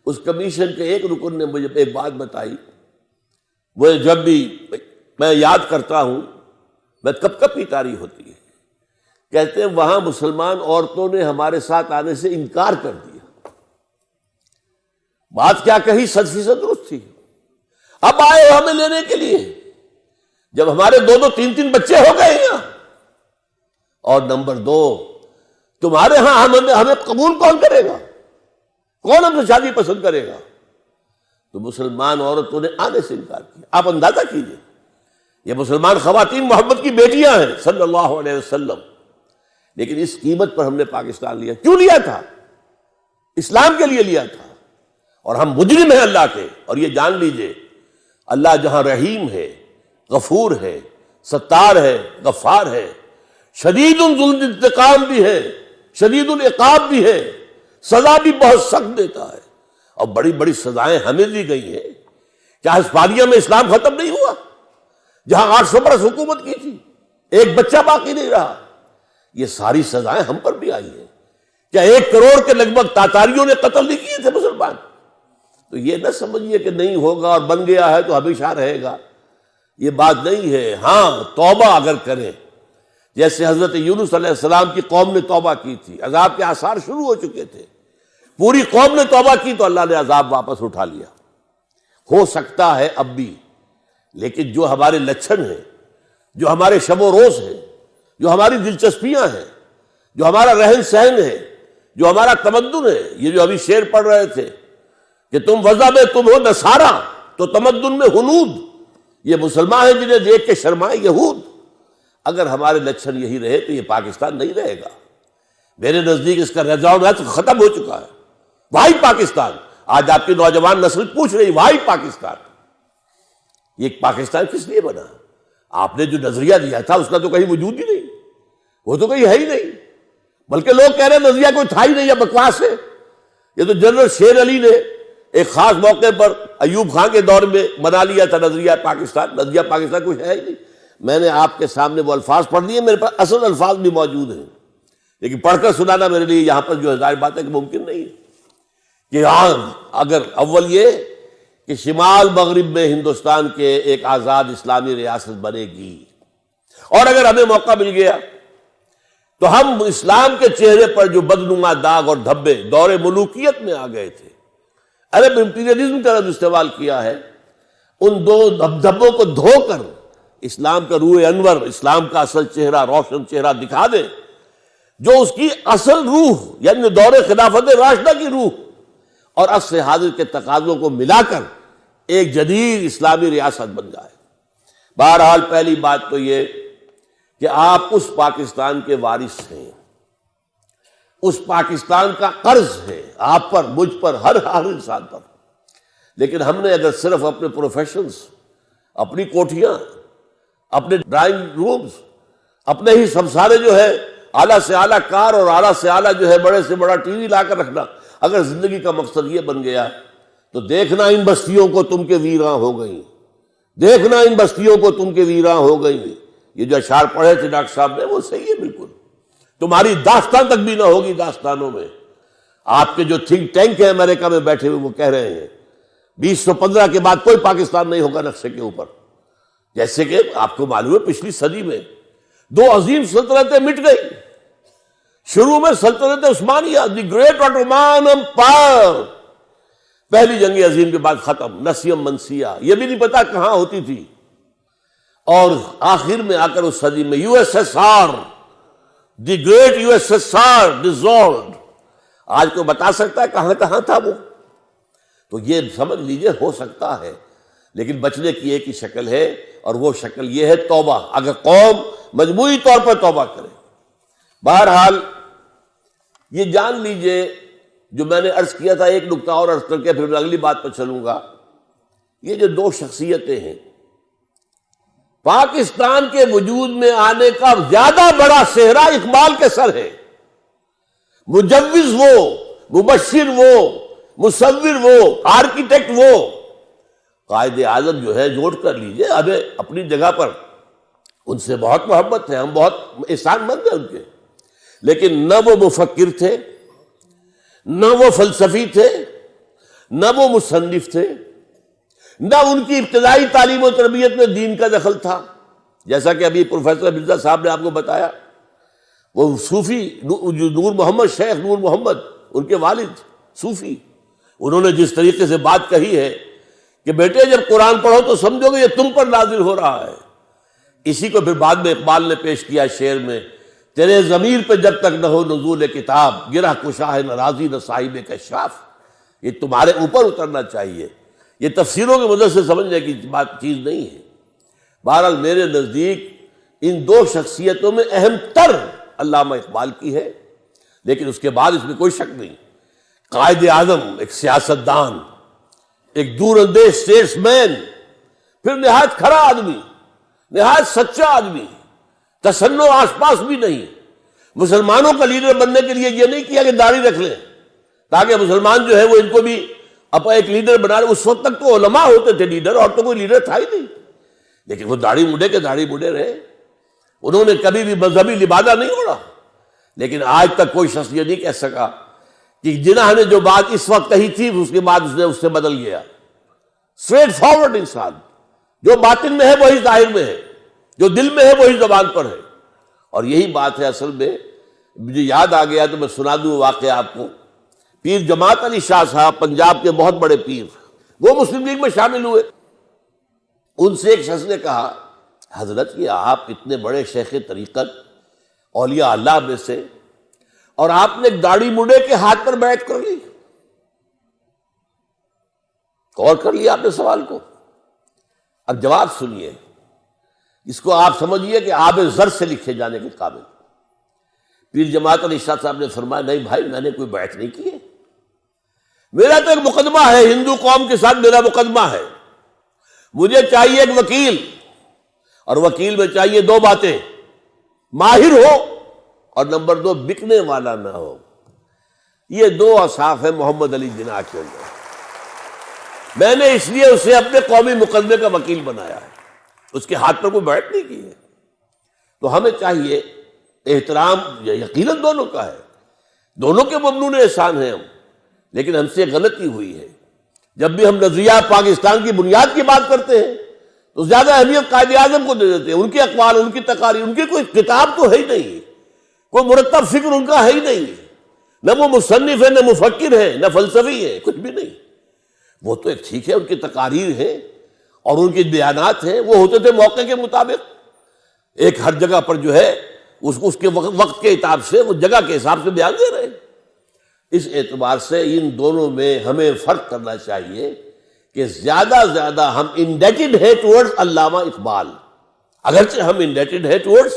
اس کمیشن کے ایک رکن نے مجھے ایک بات بتائی، وہ جب بھی میں یاد کرتا ہوں میں کب کب کی تاریخ ہوتی ہے. کہتے ہیں وہاں مسلمان عورتوں نے ہمارے ساتھ آنے سے انکار کر دیا. بات کیا کہی 100% درست تھی. اب آئے ہو ہمیں لینے کے لیے جب ہمارے 2-2 3-3 بچے ہو گئے ہیں. اور نمبر 2، تمہارے ہاں ہمیں قبول کون کرے گا؟ کون ہم سے شادی پسند کرے گا؟ تو مسلمان عورتوں نے آنے سے انکار کیا. آپ اندازہ کیجئے، یہ مسلمان خواتین محمد کی بیٹیاں ہیں صلی اللہ علیہ وسلم، لیکن اس قیمت پر ہم نے پاکستان لیا. کیوں لیا تھا؟ اسلام کے لیے لیا تھا. اور ہم مجرم ہیں اللہ کے. اور یہ جان لیجئے اللہ جہاں رحیم ہے، غفور ہے، ستار ہے، غفار ہے، شدید الظلم انتقام بھی ہے، شدید العقاب بھی ہے، سزا بھی بہت سخت دیتا ہے. اور بڑی بڑی سزائیں ہمیں دی گئی ہیں. کیا ہسپانیہ میں اسلام ختم نہیں ہوا جہاں 800 برس حکومت کی تھی؟ ایک بچہ باقی نہیں رہا. یہ ساری سزائیں ہم پر بھی آئی ہیں. کیا 1 کروڑ کے لگ بھگ تاتاریوں نے قتل نہیں کیے تھے مسلمان؟ تو یہ نہ سمجھیے کہ نہیں ہوگا اور بن گیا ہے تو ہمیشہ رہے گا، یہ بات نہیں ہے. ہاں توبہ اگر کریں، جیسے حضرت یونس علیہ السلام کی قوم نے توبہ کی تھی، عذاب کے آثار شروع ہو چکے تھے، پوری قوم نے توبہ کی تو اللہ نے عذاب واپس اٹھا لیا. ہو سکتا ہے اب بھی، لیکن جو ہمارے لچھن ہیں، جو ہمارے شب و روز ہیں، جو ہماری دلچسپیاں ہیں، جو ہمارا رہن سہن ہے، جو ہمارا تمدن ہے، یہ جو ابھی شعر پڑھ رہے تھے کہ تم وضع میں تم ہو نصارا تو تمدن میں ہنود، یہ مسلمان ہیں جنہیں دیکھ کے شرمائے یہود. اگر ہمارے لچھن یہی رہے تو یہ پاکستان نہیں رہے گا. میرے نزدیک اس کا رجحان ختم ہو چکا ہے. وائی پاکستان. آج آپ کی نوجوان نسل پوچھ رہی وائی پاکستان. یہ پاکستان کس لیے بنا؟ آپ نے جو نظریہ دیا تھا اس کا تو کہیں وجود ہی نہیں، وہ تو کہیں ہے ہی نہیں. بلکہ لوگ کہہ رہے ہیں نظریہ کوئی تھا ہی نہیں، یا بکواس ہے. یہ تو جنرل شیر علی نے ایک خاص موقع پر ایوب خان کے دور میں بنا لیا تھا نظریہ پاکستان. نظریہ پاکستان کچھ ہے ہی نہیں. میں نے آپ کے سامنے وہ الفاظ پڑھ دیے، میرے پاس اصل الفاظ بھی موجود ہیں، لیکن پڑھ کر سنانا میرے لیے یہاں پر جو ہے ظاہر بات ہے کہ ممکن نہیں ہے. کہ اگر اول یہ کہ شمال مغرب میں ہندوستان کے ایک آزاد اسلامی ریاست بنے گی، اور اگر ہمیں موقع مل گیا تو ہم اسلام کے چہرے پر جو بدنما داغ اور دھبے دور ملوکیت میں آ گئے تھے، عرب امپیریلزم کا استعمال کیا ہے، ان 2 دھبوں کو دھو کر اسلام کا روح انور، اسلام کا اصل چہرہ، روشن چہرہ دکھا دے، جو اس کی اصل روح یعنی دور خلافت راشدہ کی روح اور عصر حاضر کے تقاضوں کو ملا کر ایک جدید اسلامی ریاست بن جائے. بہرحال پہلی بات تو یہ کہ آپ اس پاکستان کے وارث ہیں، اس پاکستان کا قرض ہے آپ پر، مجھ پر، ہر انسان پر. لیکن ہم نے اگر صرف اپنے پروفیشنز، اپنی کوٹھیاں، اپنے ڈرائنگ رومز، اپنے ہی سب سارے جو ہے اعلیٰ سے اعلیٰ کار اور اعلیٰ سے اعلیٰ جو ہے بڑے سے بڑا ٹی وی لا کر رکھنا، اگر زندگی کا مقصد یہ بن گیا تو دیکھنا ان بستیوں کو تم کے ویراں ہو گئیں، دیکھنا ان بستیوں کو تم کے ویراں ہو گئیں. یہ جو اشعار پڑھے تھے ڈاکٹر صاحب نے وہ صحیح ہے بالکل. تمہاری داستان تک بھی نہ ہوگی داستانوں میں. آپ کے جو تھنک ٹینک ہیں امریکہ میں بیٹھے ہوئے وہ کہہ رہے ہیں 2015 کے بعد کوئی پاکستان نہیں ہوگا نقشے کے اوپر. جیسے کہ آپ کو معلوم ہے پچھلی صدی میں 2 عظیم سلطنتیں مٹ گئی. شروع میں سلطنت عثمانیہ، دی گریٹ آٹومان امپائر، پہلی جنگ عظیم کے بعد ختم، نسیم منسیہ یہ بھی نہیں پتا کہاں ہوتی تھی. اور آخر میں آ کر اس صدی میں U S S R, the great U S S R dissolved. آج کو بتا سکتا ہے کہاں کہاں تھا وہ؟ تو یہ سمجھ لیجئے ہو سکتا ہے، لیکن بچنے کی ایک ہی شکل ہے اور وہ شکل یہ ہے توبہ. اگر قوم مجموعی طور پر توبہ کرے. بہرحال یہ جان لیجئے جو میں نے عرض کیا تھا، ایک نکتہ اور عرض کر کے پھر میں اگلی بات پر چلوں گا. یہ جو 2 شخصیتیں ہیں، پاکستان کے وجود میں آنے کا زیادہ بڑا صحرا اقبال کے سر ہے. مجوز وہ، مبشر وہ، مصور وہ، آرکیٹیکٹ وہ. قائد اعظم جو ہے نوٹ کر لیجئے، ہمیں اپنی جگہ پر ان سے بہت محبت ہے، ہم بہت احسان مند ہیں ان کے، لیکن نہ وہ مفکر تھے، نہ وہ فلسفی تھے، نہ وہ مصنف تھے، نہ ان کی ابتدائی تعلیم و تربیت میں دین کا دخل تھا. جیسا کہ ابھی پروفیسر مرزا صاحب نے آپ کو بتایا، وہ صوفی نور محمد، شیخ نور محمد ان کے والد صوفی، انہوں نے جس طریقے سے بات کہی ہے کہ بیٹے جب قرآن پڑھو تو سمجھو گے یہ تم پر نازل ہو رہا ہے. اسی کو پھر بعد میں اقبال نے پیش کیا شعر میں، تیرے ضمیر پہ جب تک نہ ہو نزول کتاب، گرہ کشا ہے نہ راضی نہ صاحب کشاف. یہ تمہارے اوپر اترنا چاہیے. یہ تفسیروں کی مدد سے سمجھنے کی بات چیز نہیں ہے. بہرحال میرے نزدیک ان 2 شخصیتوں میں اہم تر علامہ اقبال کی ہے، لیکن اس کے بعد اس میں کوئی شک نہیں. قائد اعظم، ایک سیاستدان، ایک دور اندیش اسٹیٹس مین، پھر نہایت کھڑا آدمی، نہایت سچا آدمی، تصنع آس پاس بھی نہیں. مسلمانوں کا لیڈر بننے کے لیے یہ نہیں کیا کہ داڑھی رکھ لیں تاکہ مسلمان جو ہے وہ ان کو بھی اپنا ایک لیڈر بنا رہے. اس وقت تک تو علماء ہوتے تھے لیڈر، اور تو کوئی لیڈر تھا ہی نہیں. لیکن وہ داڑھی مڈے کے داڑھی مڈے رہے، انہوں نے کبھی بھی مذہبی لبادہ نہیں اوڑھا. لیکن آج تک کوئی شخص یہ نہیں کہہ سکا کہ جناح نے جو بات اس وقت کہی تھی اس کے بعد اس نے اس سے بدل گیا. اسٹریٹ فارورڈ انسان، جو باطن میں ہے وہی ظاہر میں ہے، جو دل میں ہے وہی زبان پر ہے. اور یہی بات ہے اصل میں. مجھے یاد آ گیا تو میں سنا دوں واقعہ آپ کو. پیر جماعت علی شاہ صاحب، پنجاب کے بہت بڑے پیر، وہ مسلم لیگ میں شامل ہوئے. ان سے ایک شخص نے کہا، حضرت یہ آپ اتنے بڑے شیخ طریقت، اولیاء اللہ میں سے، اور آپ نے داڑھی مڈے کے ہاتھ پر بیعت کر لی. غور کر لیا آپ نے سوال کو. اب جواب سنیے، اس کو آپ سمجھیے کہ آب زر سے لکھے جانے کے قابل. پیر جماعت علی شاہ صاحب نے فرمایا، نہیں بھائی میں نے کوئی بیعت نہیں کی ہے، میرا تو ایک مقدمہ ہے، ہندو قوم کے ساتھ میرا مقدمہ ہے. مجھے چاہیے ایک وکیل، اور وکیل میں چاہیے 2 باتیں، ماہر ہو اور نمبر 2 بکنے والا نہ ہو. یہ 2 اوصاف ہیں محمد علی جناح کے اندر. میں نے اس لیے اسے اپنے قومی مقدمے کا وکیل بنایا ہے، اس کے ہاتھ پر کوئی بیعت نہیں کی ہے. تو ہمیں چاہیے احترام یقیناً دونوں کا ہے، دونوں کے ممنون احسان ہیں ہم، لیکن ہم سے غلطی ہوئی ہے. جب بھی ہم نظریہ پاکستان کی بنیاد کی بات کرتے ہیں تو زیادہ اہمیت قائد اعظم کو دے دیتے ہیں. ان کے اقوال، ان کی تقاریر، ان کی کوئی کتاب تو ہے ہی نہیں، کوئی مرتب فکر ان کا ہے ہی نہیں. نہ وہ مصنف ہے، نہ مفکر ہے، نہ فلسفی ہے، کچھ بھی نہیں. وہ تو ایک ٹھیک ہے ان کی تقاریر ہے اور ان کے بیانات ہیں، وہ ہوتے تھے موقع کے مطابق، ایک ہر جگہ پر جو ہے اس کے وقت کے اعتبار سے وہ جگہ کے حساب سے بیان دے رہے ہیں. اس اعتبار سے ان دونوں میں ہمیں فرق کرنا چاہیے کہ زیادہ زیادہ ہم انڈیٹڈ ہے ٹورڈز علامہ اقبال، اگرچہ ہم انڈیٹڈ ہے ٹورڈز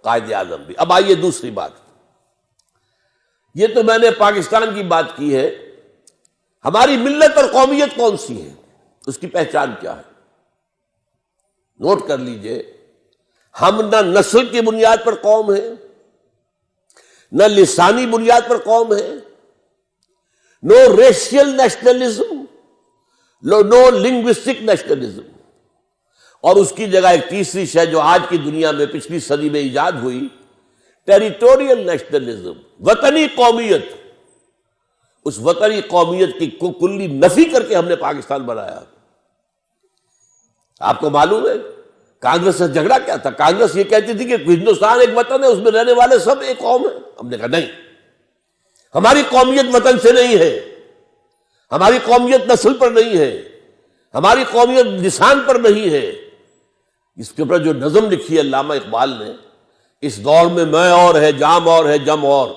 قائد اعظم بھی. اب آئیے دوسری بات. یہ تو میں نے پاکستان کی بات کی ہے. ہماری ملت اور قومیت کون سی ہے، اس کی پہچان کیا ہے؟ نوٹ کر لیجئے، ہم نہ نسل کی بنیاد پر قوم ہیں، نہ لسانی بنیاد پر قوم ہے، نو ریشیل نیشنلزم، نو لنگوسٹک نیشنلزم، اور اس کی جگہ ایک تیسری شے جو آج کی دنیا میں پچھلی صدی میں ایجاد ہوئی، ٹیریٹوریل نیشنلزم، وطنی قومیت۔ اس وطنی قومیت کی کلی نفی کر کے ہم نے پاکستان بنایا۔ آپ کو معلوم ہے کانگریس سے جھگڑا کیا تھا؟ کانگریس یہ کہتی تھی کہ ہندوستان ایک وطن ہے، اس میں رہنے والے سب ایک قوم ہے۔ ہم نے کہا نہیں، ہماری قومیت وطن سے نہیں ہے، ہماری قومیت نسل پر نہیں ہے، ہماری قومیت لسان پر نہیں ہے۔ اس کے اوپر جو نظم لکھی ہے علامہ اقبال نے، اس دور میں میں اور ہے، جام اور ہے، جم اور،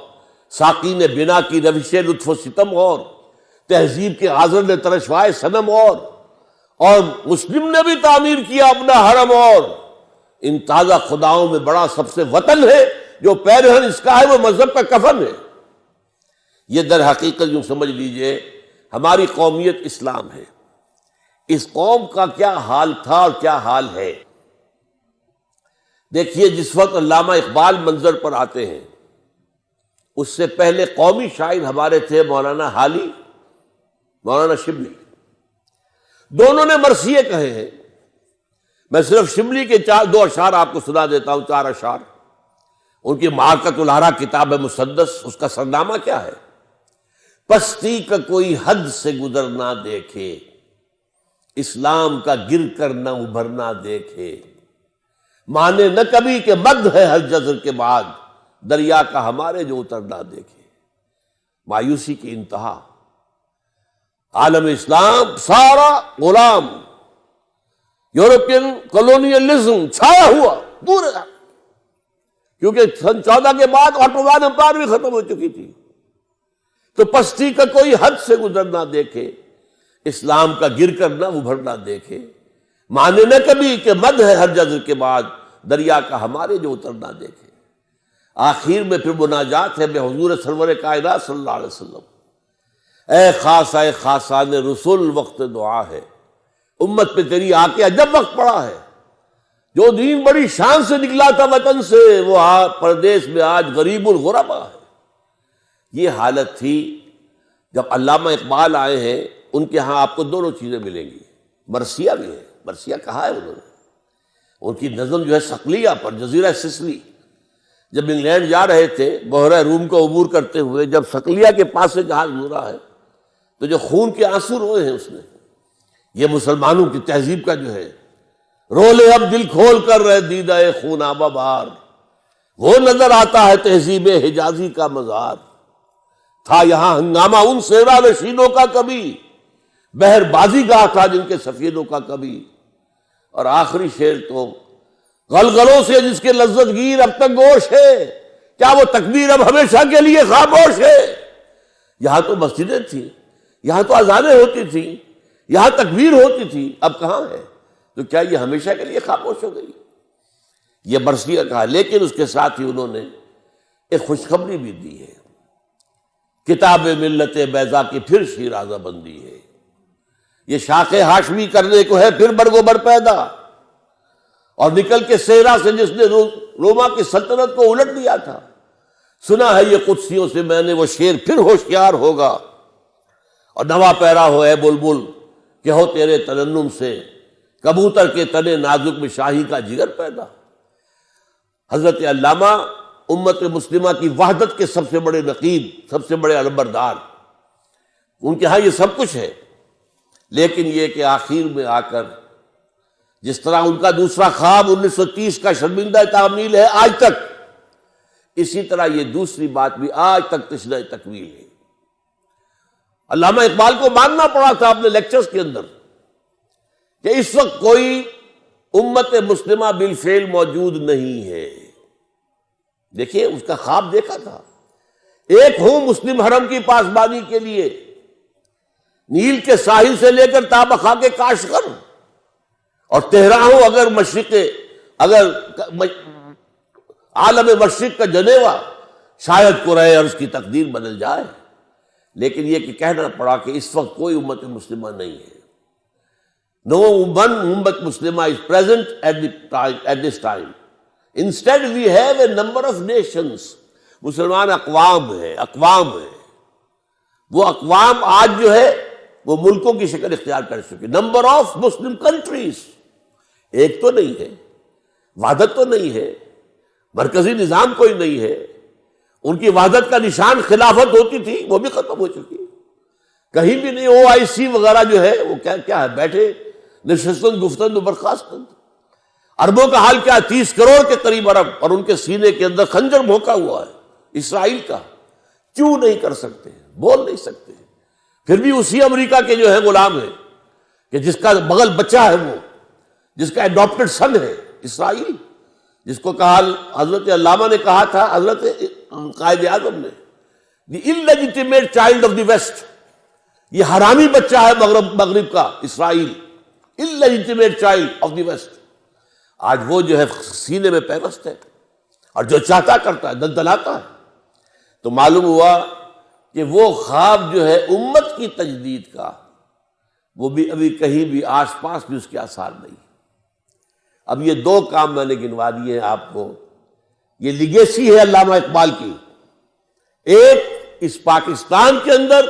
ساقی نے بنا کی روش لطف و ستم اور، تہذیب کے غازر نے ترشوائے صنم اور مسلم نے بھی تعمیر کیا اپنا حرم اور، ان تازہ خداؤں میں بڑا سب سے وطن ہے، جو پیرہن اس کا ہے وہ مذہب کا کفن ہے۔ یہ در حقیقت یوں سمجھ لیجئے ہماری قومیت اسلام ہے۔ اس قوم کا کیا حال تھا اور کیا حال ہے؟ دیکھیے، جس وقت علامہ اقبال منظر پر آتے ہیں، اس سے پہلے قومی شاعر ہمارے تھے مولانا حالی، مولانا شبلی۔ دونوں نے مرثیے کہے ہیں۔ میں صرف شبلی کے دو اشعار آپ کو سنا دیتا ہوں، 4 اشعار۔ ان کی معرکۃ الارا کتاب مسدس، اس کا سرنامہ کیا ہے؟ پستی کا کوئی حد سے گزر نہ دیکھے، اسلام کا گر کر نہ ابھرنا دیکھے، مانے نہ کبھی کہ مد ہے ہر جزر کے بعد، دریا کا ہمارے جو اترنا دیکھے۔ مایوسی کی انتہا، عالم اسلام سارا غلام، یورپین کولونیلزم چھایا ہوا دور ہے، کیونکہ سن 14 کے بعد آٹومان امپائر بھی ختم ہو چکی تھی۔ تو پستی کا کوئی حد سے گزر نہ دیکھے، اسلام کا گر کر نہ ابھرنا دیکھے، مانے نہ کبھی کہ مد ہے ہر جزر کے بعد، دریا کا ہمارے جو اترنا دیکھے۔ آخر میں پھر مناجات ہے بے حضور سرور کائنات صلی اللہ علیہ وسلم، اے خاص اے خاصان رسول وقت دعا ہے، امت پہ تیری آ کے عجب وقت پڑا ہے، جو دین بڑی شان سے نکلا تھا وطن سے، وہ پردیس میں آج غریب الغربا ہے۔ یہ حالت تھی جب علامہ اقبال آئے ہیں۔ ان کے ہاں آپ کو دونوں چیزیں ملیں گی، مرثیہ بھی ہے۔ مرثیہ کہا ہے انہوں نے، ان کی نظم جو ہے صقلیہ پر، جزیرہ سسلی، جب انگلینڈ جا رہے تھے بحیرہ روم کو عبور کرتے ہوئے، جب صقلیہ کے پاس سے جہاز گزرا ہے تو جو خون کے آنسو روئے ہیں اس نے، یہ مسلمانوں کی تہذیب کا جو ہے، رولے اب دل کھول کر رہے دیدہ خون آبا بار، وہ نظر آتا ہے تہذیب حجازی کا مزار، تھا یہاں ہنگامہ ان سیرا نشینوں کا کبھی، بہر بازی گاہ تھا جن کے سفینوں کا کبھی۔ اور آخری شعر تو، غلغلوں سے جس کے لذت گیر اب تک گوش ہے، کیا وہ تکبیر اب ہمیشہ کے لیے خاموش ہے؟ یہاں تو مسجدیں تھیں، یہاں تو اذانیں ہوتی تھیں، یہاں تکبیر ہوتی تھی، اب کہاں ہے؟ تو کیا یہ ہمیشہ کے لیے خاموش ہو گئی؟ یہ مرثیہ کہا، لیکن اس کے ساتھ ہی انہوں نے ایک خوشخبری بھی دی ہے، کتاب ملت بیضا کی پھر شیرازہ بندی ہے، یہ شاخ ہاشمی کرنے کو ہے پھر برگوبر پیدا، اور نکل کے صحرا سے جس نے روما کی سلطنت کو الٹ دیا تھا، سنا ہے یہ قدسیوں سے میں نے وہ شیر پھر ہوشیار ہوگا، اور نوا پیرا ہو اے بلبل کہ ہو تیرے ترنم سے کبوتر کے تنے نازک میں شاہی کا جگر پیدا۔ حضرت علامہ امت مسلمہ کی وحدت کے سب سے بڑے نقیب، سب سے بڑے علمبردار، ان کے ہاں یہ سب کچھ ہے، لیکن یہ کہ آخر میں آ کر جس طرح ان کا دوسرا خواب 1930 کا شرمندہ تعمیل ہے آج تک، اسی طرح یہ دوسری بات بھی آج تک تشنہ تکمیل ہے۔ علامہ اقبال کو ماننا پڑا تھا اپنے لیکچرز کے اندر کہ اس وقت کوئی امت مسلمہ بالفعل موجود نہیں ہے۔ دیکھیے اس کا خواب دیکھا تھا، ایک ہوں مسلم حرم کی پاسبانی کے لیے، نیل کے ساحل سے لے کر تابخا کے کاشغر، اور تہران ہو اگر عالم مشرق کا جنیوا، شاید قرائے ارض کی تقدیر بدل جائے، لیکن یہ کہ کہنا پڑا کہ اس وقت کوئی امت مسلمہ نہیں ہے۔ No one ummah Muslimah is present at this time. Instead, we have a number of nations. مسلمان اقوام ہیں. وہ اقوام آج جو ہے وہ ملکوں کی شکل اختیار کر چکے. Number of Muslim countries. ایک تو نہیں ہے، وحدت تو نہیں ہے، مرکزی نظام کوئی نہیں ہے. ان کی وحدت کا نشان خلافت ہوتی تھی، وہ بھی ختم ہو چکی. کہیں بھی نہیں. OIC وغیرہ جو ہے وہ کیا ہے، بیٹھے نشستن گفتن و برخاستن. عربوں کا حال کیا ہے؟ 30 کروڑ کے قریب عرب، اور ان کے سینے کے اندر خنجر بھونکا ہوا ہے اسرائیل کا. کیوں نہیں کر سکتے؟ بول نہیں سکتے. پھر بھی اسی امریکہ کے جو ہے غلام ہیں کہ جس کا بغل بچہ ہے، وہ جس کا اڈاپٹڈ سن ہے اسرائیل، جس کو کہا حضرت علامہ نے کہا تھا، حضرت قائد اعظم نے، دی انلیجیٹیمیٹ چائلڈ آف دی ویسٹ. یہ حرامی بچہ ہے مغرب کا اسرائیل، انلیجیٹیمیٹ چائلڈ آف دی ویسٹ. آج وہ جو ہے سینے میں پیوست ہے اور جو چاہتا کرتا ہے، دلدلاتا ہے. تو معلوم ہوا کہ وہ خواب جو ہے امت کی تجدید کا، وہ بھی ابھی کہیں بھی آس پاس بھی اس کے آثار نہیں. اب یہ 2 کام میں نے گنوا دیے ہیں آپ کو. یہ لیگیسی ہے علامہ اقبال کی. ایک، اس پاکستان کے اندر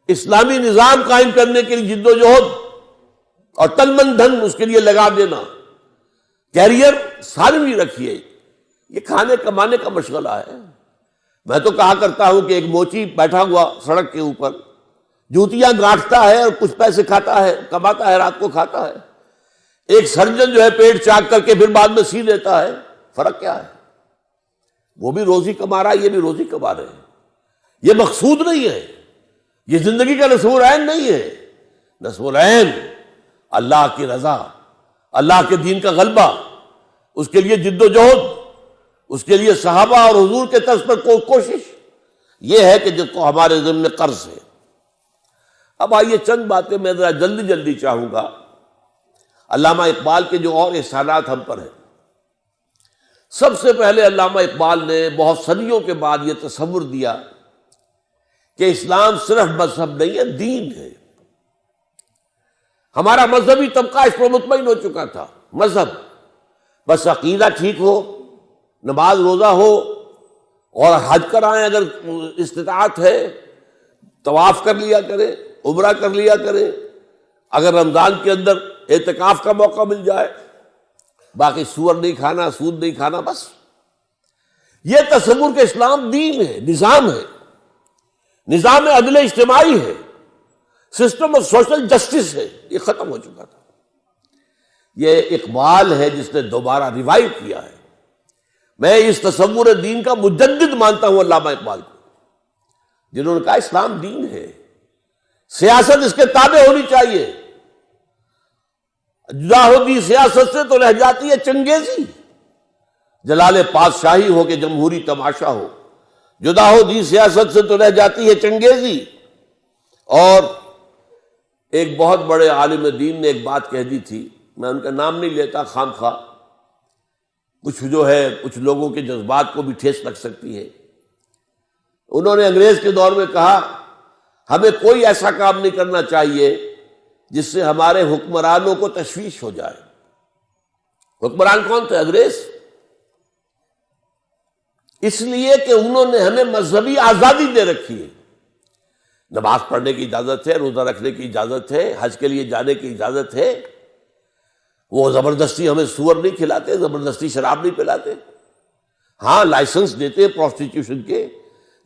اسلامی نظام قائم کرنے کے لیے جد و جہد اور تن من دھن اس کے لیے لگا دینا. کیریئر ثانوی رکھیے. یہ کھانے کمانے کا مشغلہ ہے. میں تو کہا کرتا ہوں کہ ایک موچی بیٹھا ہوا سڑک کے اوپر جوتیاں گانٹتا ہے اور کچھ پیسے کھاتا ہے، کماتا ہے، رات کو کھاتا ہے. ایک سرجن جو ہے پیٹ چاک کر کے پھر بعد میں سی لیتا ہے. فرق کیا ہے؟ وہ بھی روزی کما رہا ہے، یہ بھی روزی کما رہے ہیں. یہ مقصود نہیں ہے، یہ زندگی کا نصب العین نہیں ہے. نصب العین اللہ کی رضا، اللہ کے دین کا غلبہ، اس کے لیے جد و جہد، اس کے لیے صحابہ اور حضور کے طرز پر کوشش. یہ ہے کہ جس کو ہمارے ضمن قرض ہے. اب آئیے چند باتیں میں ذرا جلدی چاہوں گا. علامہ اقبال کے جو اور احسانات ہم پر ہیں. سب سے پہلے علامہ اقبال نے بہت صدیوں کے بعد یہ تصور دیا کہ اسلام صرف مذہب نہیں ہے، دین ہے. ہمارا مذہبی طبقہ اس پر مطمئن ہو چکا تھا. مذہب بس عقیدہ ٹھیک ہو، نماز روزہ ہو اور حج کرائیں اگر استطاعت ہے، طواف کر لیا کرے، عمرہ کر لیا کرے، اگر رمضان کے اندر اعتکاف کا موقع مل جائے، باقی سور نہیں کھانا، سود نہیں کھانا. بس یہ تصور کہ اسلام دین ہے، نظام ہے، نظام عدل اجتماعی ہے، سسٹم آف سوشل جسٹس ہے، یہ ختم ہو چکا تھا. یہ اقبال ہے جس نے دوبارہ ریوائو کیا ہے. میں اس تصور دین کا مجدد مانتا ہوں علامہ اقبال کو، جنہوں نے کہا اسلام دین ہے، سیاست اس کے تابع ہونی چاہیے. جدا ہوگی سیاست سے تو رہ جاتی ہے چنگیزی. جلال پادشاہی ہو کہ جمہوری تماشا ہو، جدا ہوگی سیاست سے تو رہ جاتی ہے چنگیزی. اور ایک بہت بڑے عالم دین نے ایک بات کہہ دی تھی، میں ان کا نام نہیں لیتا خام خواہ، کچھ جو ہے کچھ لوگوں کے جذبات کو بھی ٹھیس لگ سکتی ہے. انہوں نے انگریز کے دور میں کہا ہمیں کوئی ایسا کام نہیں کرنا چاہیے جس سے ہمارے حکمرانوں کو تشویش ہو جائے. حکمران کون تھے؟ انگریز. اس لیے کہ انہوں نے ہمیں مذہبی آزادی دے رکھی ہے. نماز پڑھنے کی اجازت ہے، روزہ رکھنے کی اجازت ہے، حج کے لیے جانے کی اجازت ہے. وہ زبردستی ہمیں سور نہیں کھلاتے، زبردستی شراب نہیں پلاتے. ہاں لائسنس دیتے ہیں پروسٹیٹیوشن کے،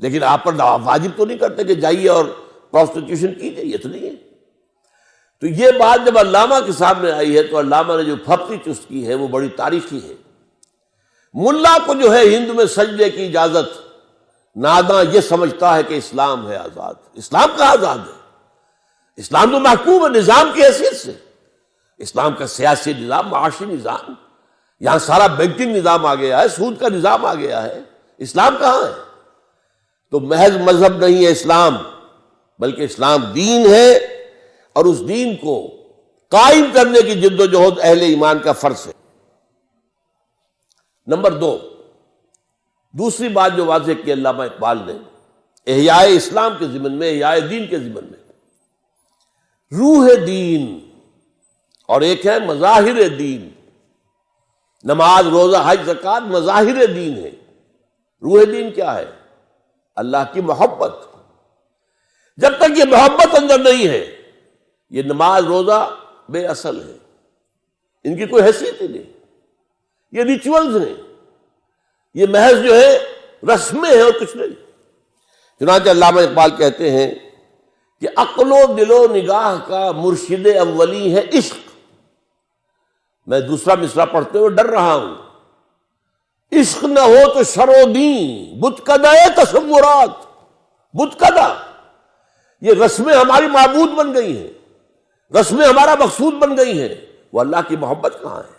لیکن آپ پر واجب تو نہیں کرتے کہ جائیے اور پروسٹیٹیوشن کیجیے، یہ تو نہیں ہے. تو یہ بات جب علامہ کے سامنے آئی ہے تو علامہ نے جو پھپتی چست کی ہے وہ بڑی تاریخی ہے. ملا کو جو ہے ہند میں سجدے کی اجازت، ناداں یہ سمجھتا ہے کہ اسلام ہے آزاد. اسلام کہاں آزاد ہے؟ اسلام تو محکوم ہے نظام کی حیثیت سے. اسلام کا سیاسی نظام، معاشی نظام، یہاں سارا بینکنگ نظام آ گیا ہے، سود کا نظام آ گیا ہے. اسلام کہاں ہے؟ تو محض مذہب نہیں ہے اسلام، بلکہ اسلام دین ہے، اور اس دین کو قائم کرنے کی جد و جہد اہل ایمان کا فرض ہے. نمبر 2، دوسری بات جو واضح کی علامہ اقبال نے احیاء اسلام کے ضمن میں، احیاء دین کے ضمن میں، روح دین اور ایک ہے مظاہر دین. نماز، روزہ، حج، زکوٰۃ مظاہر دین ہے. روح دین کیا ہے؟ اللہ کی محبت. جب تک یہ محبت اندر نہیں ہے یہ نماز روزہ بے اصل ہے، ان کی کوئی حیثیت ہی نہیں. یہ ریچولز ہیں، یہ محض جو ہے رسمیں ہیں اور کچھ نہیں. چنانچہ علامہ اقبال کہتے ہیں کہ عقل و دل و نگاہ کا مرشد اولی ہے عشق. میں دوسرا مصرع پڑھتے ہوئے ڈر رہا ہوں. عشق نہ ہو تو شر و دین، بتکدہ تصورات. بتکدہ، یہ رسمیں ہماری معبود بن گئی ہیں، رسمیں ہمارا مقصود بن گئی ہیں. وہ اللہ کی محبت کہاں ہے؟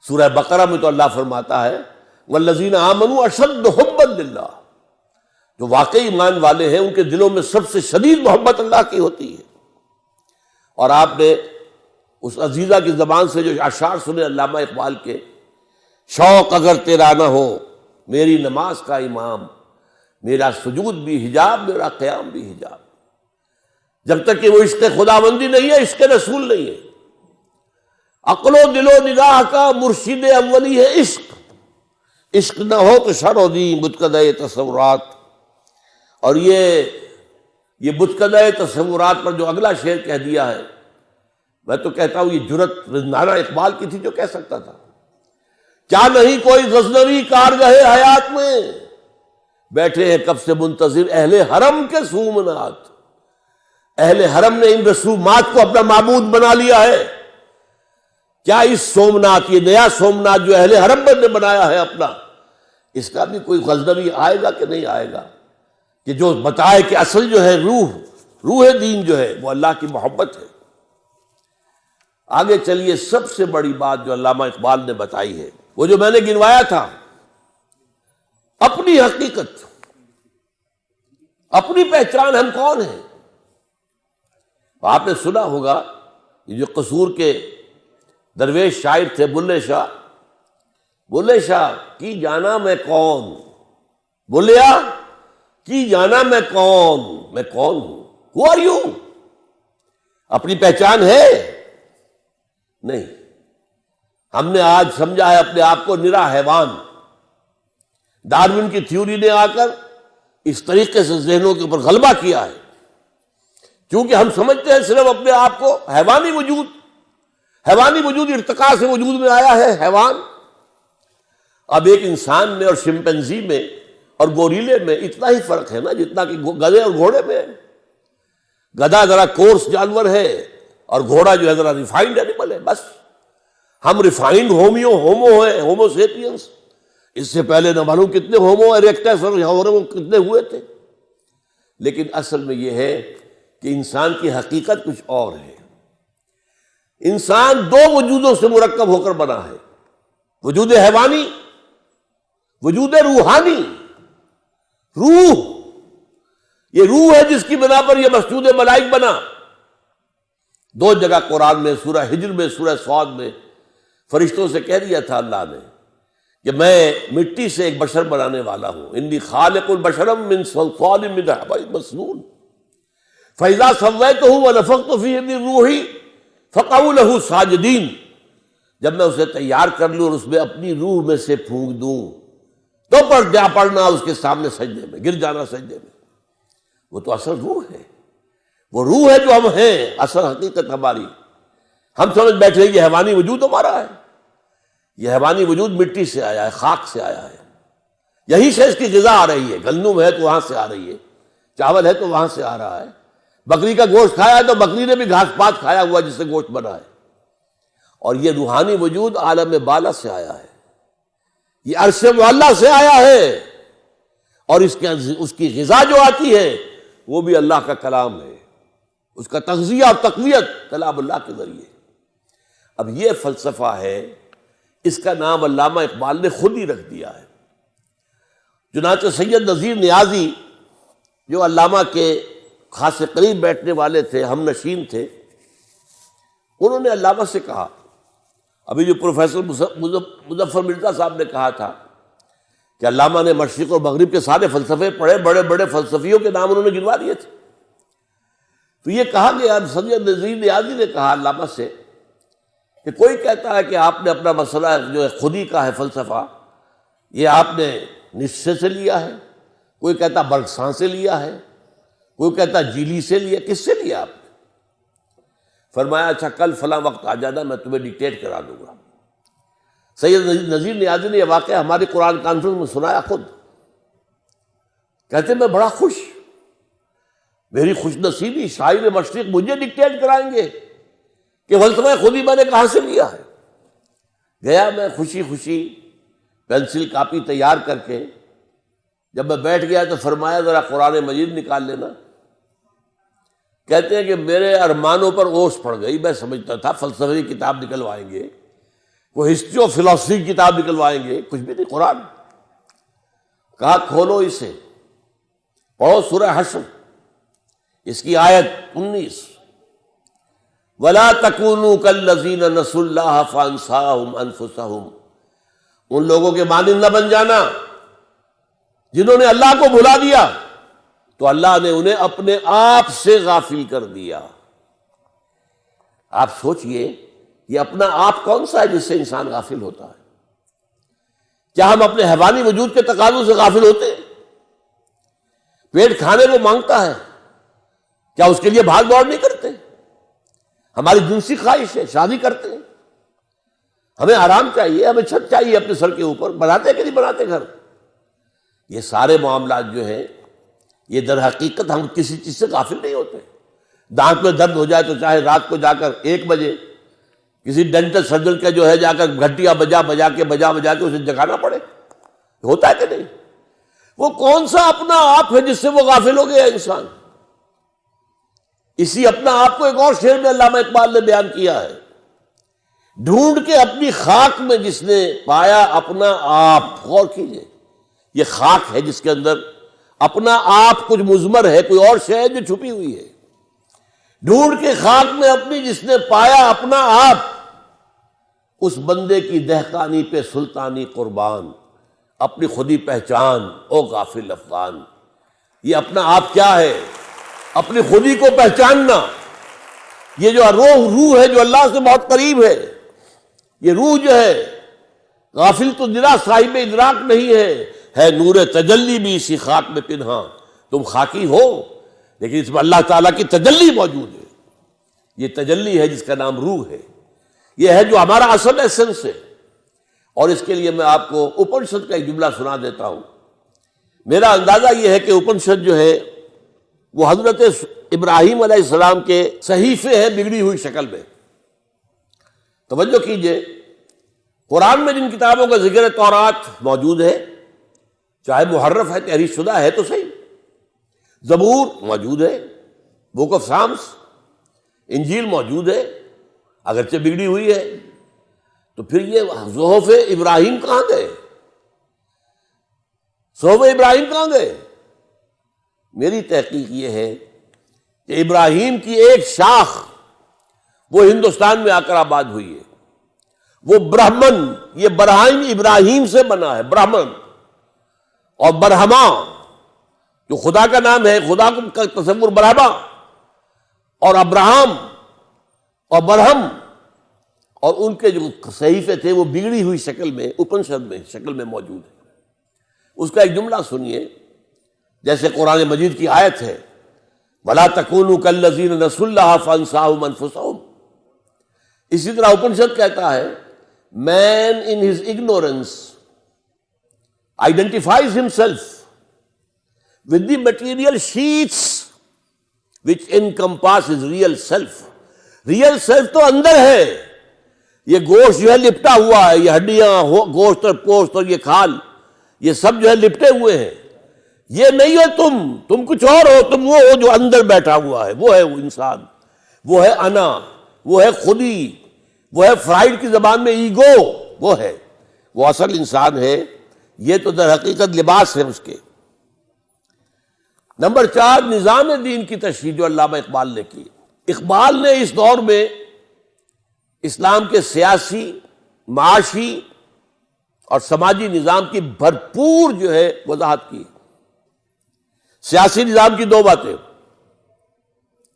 سورہ بقرہ میں تو اللہ فرماتا ہے والذین آمنوا اشد حبا للہ. جو واقعی ایمان والے ہیں ان کے دلوں میں سب سے شدید محبت اللہ کی ہوتی ہے. اور آپ نے اس عزیزہ کی زبان سے جو اشعار سنے علامہ اقبال کے، شوق اگر تیرا نہ ہو میری نماز کا امام، میرا سجود بھی حجاب، میرا قیام بھی حجاب. جب تک کہ وہ عشق خداوندی نہیں ہے عشق رسول نہیں ہے. عقل و دل و نگاہ کا مرشد اولی ہے عشق. عشق نہ ہو تو شر و دین بتکدہ تصورات. اور یہ بتکدہ تصورات پر جو اگلا شعر کہہ دیا ہے، میں تو کہتا ہوں یہ جرت رضوانہ اقبال کی تھی جو کہہ سکتا تھا. کیا نہیں کوئی غزنوی کارگہ حیات میں، بیٹھے ہیں کب سے منتظر اہل حرم کے سومنات. اہل حرم نے ان رسومات کو اپنا معبود بنا لیا ہے. کیا اس سومنات، یہ نیا سومنات جو اہل حرم نے بنایا ہے اپنا، اس کا بھی کوئی غزنوی آئے گا کہ نہیں آئے گا کہ جو بتائے کہ اصل جو ہے روح دین جو ہے وہ اللہ کی محبت ہے. آگے چلیے، سب سے بڑی بات جو علامہ اقبال نے بتائی ہے وہ جو میں نے گنوایا تھا، اپنی حقیقت، اپنی پہچان. ہم کون ہیں؟ آپ نے سنا ہوگا یہ جو قصور کے درویش شاعر تھے بلے شاہ. بلے شاہ کی جانا میں کون، بولیا کی جانا میں کون ہوں. Who are you؟ اپنی پہچان ہے نہیں. ہم نے آج سمجھا ہے اپنے آپ کو نرا حیوان. ڈارون کی تھیوری نے آ کر اس طریقے سے ذہنوں کے اوپر غلبہ کیا ہے، کیونکہ ہم سمجھتے ہیں صرف اپنے آپ کو حیوانی وجود ارتقاء سے وجود میں آیا ہے حیوان. اب ایک انسان میں اور شمپینزی میں اور گوریلے میں اتنا ہی فرق ہے نا جتنا کہ گدھے اور گھوڑے میں ہے. گدھا ذرا کورس جانور ہے اور گھوڑا جو ہے ذرا ریفائنڈ اینیمل ہے. بس ہم ریفائنڈ ہومو ہیں، ہومو سیپینس. اس سے پہلے نہ معلوم کتنے ہومو ایریکٹس اور کتنے ہوئے تھے. لیکن اصل میں یہ ہے کہ انسان کی حقیقت کچھ اور ہے. انسان دو وجودوں سے مرکب ہو کر بنا ہے، وجود حیوانی، وجود روحانی. یہ روح ہے جس کی بنا پر یہ مسجود ملائک بنا. دو جگہ قرآن میں، سورہ ہجر میں، سورہ صاد میں فرشتوں سے کہہ دیا تھا اللہ نے کہ میں مٹی سے ایک بشر بنانے والا ہوں. انی خالق البشر من صلصال من حمأ مسنون فإذا سويته ونفخت فيه من روحي فقعوا له ساجدين. جب میں اسے تیار کر لوں اور اس میں اپنی روح میں سے پھونک دوں تو پڑنا اس کے سامنے سجدے میں، گر جانا سجدے میں. وہ تو اصل روح ہے، وہ روح ہے جو ہم ہیں، اصل حقیقت ہماری. ہم سمجھ بیٹھے یہ حیوانی وجود ہمارا ہے. یہ حیوانی وجود مٹی سے آیا ہے، خاک سے آیا ہے. یہی سے اس کی غذا آ رہی ہے. گندم ہے تو وہاں سے آ رہی ہے، چاول ہے تو وہاں سے آ رہا ہے. بکری کا گوشت کھایا ہے تو بکری نے بھی گھاس پات کھایا ہوا جس سے گوشت بنا ہے. اور یہ روحانی وجود عالم بالا سے آیا ہے، یہ عرش معلیٰ سے آیا ہے. اور اس کی غذا جو آتی ہے وہ بھی اللہ کا کلام ہے. اس کا تغذیہ اور تقویت کلام اللہ کے ذریعے. اب یہ فلسفہ ہے، اس کا نام علامہ اقبال نے خود ہی رکھ دیا ہے. چنانچہ سید نذیر نیازی جو علامہ کے خاص قریب بیٹھنے والے تھے، ہم نشین تھے، انہوں نے علامہ سے کہا، ابھی جو پروفیسر مظفر مرزا صاحب نے کہا تھا کہ علامہ نے مشرق اور مغرب کے سارے فلسفے پڑھے، بڑے بڑے فلسفیوں کے نام انہوں نے گنوا دیے تھے. تو یہ کہا گیا، سید نذیر نیازی نے کہا علامہ سے کہ کوئی کہتا ہے کہ آپ نے اپنا مسئلہ جو ہے خودی کا ہے فلسفہ، یہ آپ نے نشے سے لیا ہے، کوئی کہتا برکساں سے لیا ہے، کوئی کہتا جیلی سے لیا، کس سے لیا آپ نے؟ فرمایا اچھا کل فلاں وقت آ جانا، میں تمہیں ڈکٹیٹ کرا دوں گا۔ سید نذیر نیازی نے یہ واقعہ ہماری قرآن کانفرنس میں سنایا خود، کہتے میں بڑا خوش، میری خوش نصیبی، شاعر مشرق مجھے ڈکٹیٹ کرائیں گے کہ فلسفہ خودی میں نے کہاں سے لیا ہے۔ گیا میں خوشی خوشی پینسل کاپی تیار کر کے، جب میں بیٹھ گیا تو فرمایا ذرا قرآن مجید نکال لینا۔ کہتے ہیں کہ میرے ارمانوں پر اوس پڑ گئی، میں سمجھتا تھا فلسفے کی کتاب نکلوائیں گے، کوئی ہسٹری آف فلاسفی کی کتاب نکلوائیں گے، کچھ بھی نہیں، قرآن۔ کہا کھولو اسے، پڑھو سورہ حشر، اس کی آیت 19، وَلَا تَكُونُوا كَالَّذِينَ نَسُوا اللَّهَ فَأَنسَاهُمْ أَنفُسَهُمْ، ان لوگوں کے مانند نہ بن جانا جنہوں نے اللہ کو بھلا دیا تو اللہ نے انہیں اپنے آپ سے غافل کر دیا۔ آپ سوچئے یہ اپنا آپ کون سا ہے جس سے انسان غافل ہوتا ہے؟ کیا ہم اپنے حیوانی وجود کے تقاضوں سے غافل ہوتے ہیں؟ پیٹ کھانے کو مانگتا ہے، کیا اس کے لیے بھاگ دوڑ نہیں کرتے؟ ہماری جنسی خواہش ہے، شادی کرتے ہیں، ہمیں آرام چاہیے، ہمیں چھت چاہیے اپنے سر کے اوپر، بناتے کہ نہیں بناتے گھر؟ یہ سارے معاملات جو ہیں یہ در حقیقت ہم کسی چیز سے غافل نہیں ہوتے۔ دانت میں درد ہو جائے تو چاہے رات کو جا کر 1 بجے کسی ڈینٹل سرجن کا جو ہے جا کر گھنٹیاں بجا کے اسے جگانا پڑے، ہوتا ہے کہ نہیں؟ وہ کون سا اپنا آپ ہے جس سے وہ غافل ہو گیا انسان؟ اسی اپنا آپ کو ایک اور شعر میں علامہ اقبال نے بیان کیا ہے، ڈھونڈ کے اپنی خاک میں جس نے پایا اپنا آپ۔ غور کیجئے، یہ خاک ہے جس کے اندر اپنا آپ کچھ مضمر ہے، کوئی اور شے ہے جو چھپی ہوئی ہے۔ ڈھونڈ کے خاک میں اپنی جس نے پایا اپنا آپ، اس بندے کی دہقانی پہ سلطانی قربان، اپنی خودی پہچان او غافل افغان۔ یہ اپنا آپ کیا ہے؟ اپنی خودی کو پہچاننا، یہ جو روح ہے جو اللہ سے بہت قریب ہے، یہ روح جو ہے غافل تو نرا صاحب ادراک نہیں ہے نور تجلی بھی اسی خاک میں پنہاں۔ تم خاکی ہو لیکن اس میں اللہ تعالیٰ کی تجلی موجود ہے، یہ تجلی ہے جس کا نام روح ہے، یہ ہے جو ہمارا اصل ایسنس ہے۔ اور اس کے لیے میں آپ کو اپنشد کا ایک جملہ سنا دیتا ہوں۔ میرا اندازہ یہ ہے کہ اپنشد جو ہے وہ حضرت ابراہیم علیہ السلام کے صحیفے ہیں بگڑی ہوئی شکل میں۔ توجہ کیجئے، قرآن میں جن کتابوں کا ذکر تورات موجود ہے، چاہے محرف ہے، تحریر شدہ ہے تو صحیح، زبور موجود ہے، بک آف سامس، انجیل موجود ہے اگرچہ بگڑی ہوئی ہے، تو پھر یہ صحف ابراہیم کہاں گئے؟ صحف ابراہیم کہاں گئے؟ میری تحقیق یہ ہے کہ ابراہیم کی ایک شاخ وہ ہندوستان میں آ کر آباد ہوئی ہے، وہ برہمن، یہ برہم ابراہیم سے بنا ہے، برہمن اور برہما جو خدا کا نام ہے، خدا کا تصور برہما اور ابراہم اور برہم، اور ان کے جو صحیفے تھے وہ بگڑی ہوئی شکل میں اپنشد میں شکل میں موجود ہے۔ اس کا ایک جملہ سنیے، جیسے قرآن مجید کی آیت ہے وَلَا تَكُونُوا كَالَّذِينَ نَسُوا اللَّهَ فَأَنسَاهُمْ أَنفُسَهُمْ۔ اسی طرح اپنشد کہتا ہے man in his ignorance identifies himself with the material sheets which encompass his real self۔ Real self تو اندر ہے، یہ گوشت جو ہے لپٹا ہوا ہے، یہ ہڈیاں، گوشت اور پوست اور یہ کھال، یہ سب جو ہے لپٹے ہوئے ہیں، یہ نہیں ہو تم کچھ اور ہو، تم وہ ہو جو اندر بیٹھا ہوا ہے، وہ ہے وہ انسان، وہ ہے انا، وہ ہے خودی، وہ ہے فرائڈ کی زبان میں ایگو، وہ ہے وہ اصل انسان ہے۔ یہ تو در حقیقت لباس ہے اس کے۔ نمبر 4، نظام دین کی تشریح جو علامہ اقبال نے کی۔ اقبال نے اس دور میں اسلام کے سیاسی، معاشی اور سماجی نظام کی بھرپور جو ہے وضاحت کی۔ سیاسی نظام کی 2 باتیں،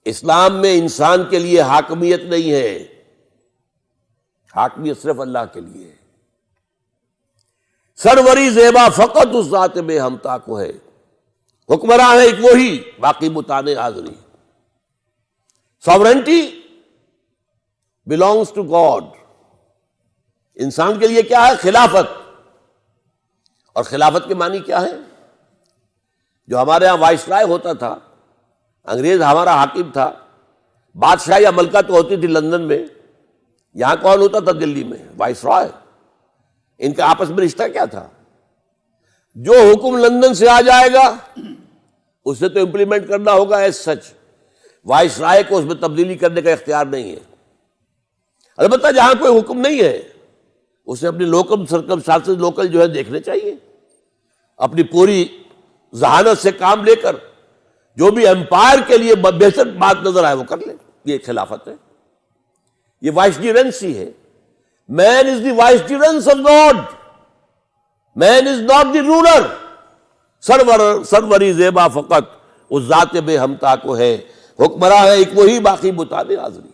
اسلام میں انسان کے لیے حاکمیت نہیں ہے، حاکمیت صرف اللہ کے لیے ہے۔ سروری زیبا فقط اس ذات بے ہمتا کو ہے، حکمراں ہے ایک وہی، باقی بتانے حاضری۔ Sovereignty belongs to God. انسان کے لیے کیا ہے؟ خلافت۔ اور خلافت کے معنی کیا ہے؟ جو ہمارے یہاں وائسرائے ہوتا تھا، انگریز ہمارا حاکم تھا، بادشاہ یا ملکہ تو ہوتی تھی لندن میں، یہاں کون ہوتا تھا؟ دلی میں وائسرائے۔ ان کا آپس میں رشتہ کیا تھا؟ جو حکم لندن سے آ جائے گا اسے تو امپلیمنٹ کرنا ہوگا ایز سچ، وائسرائے کو اس میں تبدیلی کرنے کا اختیار نہیں ہے۔ البتہ جہاں کوئی حکم نہیں ہے اسے اپنی سرکمسٹانسز لوکل جو ہے دیکھنے چاہیے، اپنی پوری ذہانت سے کام لے کر جو بھی امپائر کے لیے بہتر بات نظر آئے وہ کر لے۔ یہ خلافت ہے، یہ وائسریجنسی ہے۔ Man is the viceregent of God, man is not the ruler. سروری زیبا فقط اس ذات بے ہمتا کو ہے، حکمراں ہے ایک وہی، باقی بتانے حاضری۔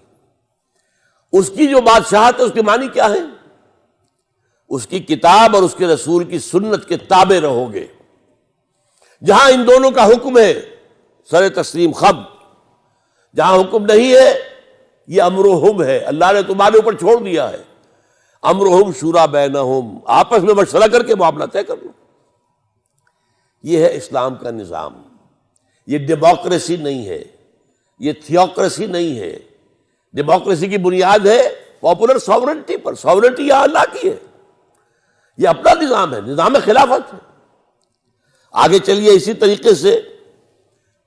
اس کی جو بادشاہت ہے اس کے معنی کیا ہے؟ اس کی کتاب اور اس کے رسول کی سنت کے تابع رہو گے۔ جہاں ان دونوں کا حکم ہے سر تسلیم خم، جہاں حکم نہیں ہے یہ امرہم ہے، اللہ نے تمہارے اوپر چھوڑ دیا ہے۔ امرہم شورا بینہم، آپس میں مشورہ کر کے معاملہ طے کر لو۔ یہ ہے اسلام کا نظام۔ یہ ڈیموکریسی نہیں ہے، یہ تھیوکریسی نہیں ہے۔ ڈیموکریسی کی بنیاد ہے پاپولر ساورنٹی پر، ساورنٹی یہاں اللہ کی ہے، یہ اپنا نظام ہے، نظام خلافت ہے۔ آگے چلیے اسی طریقے سے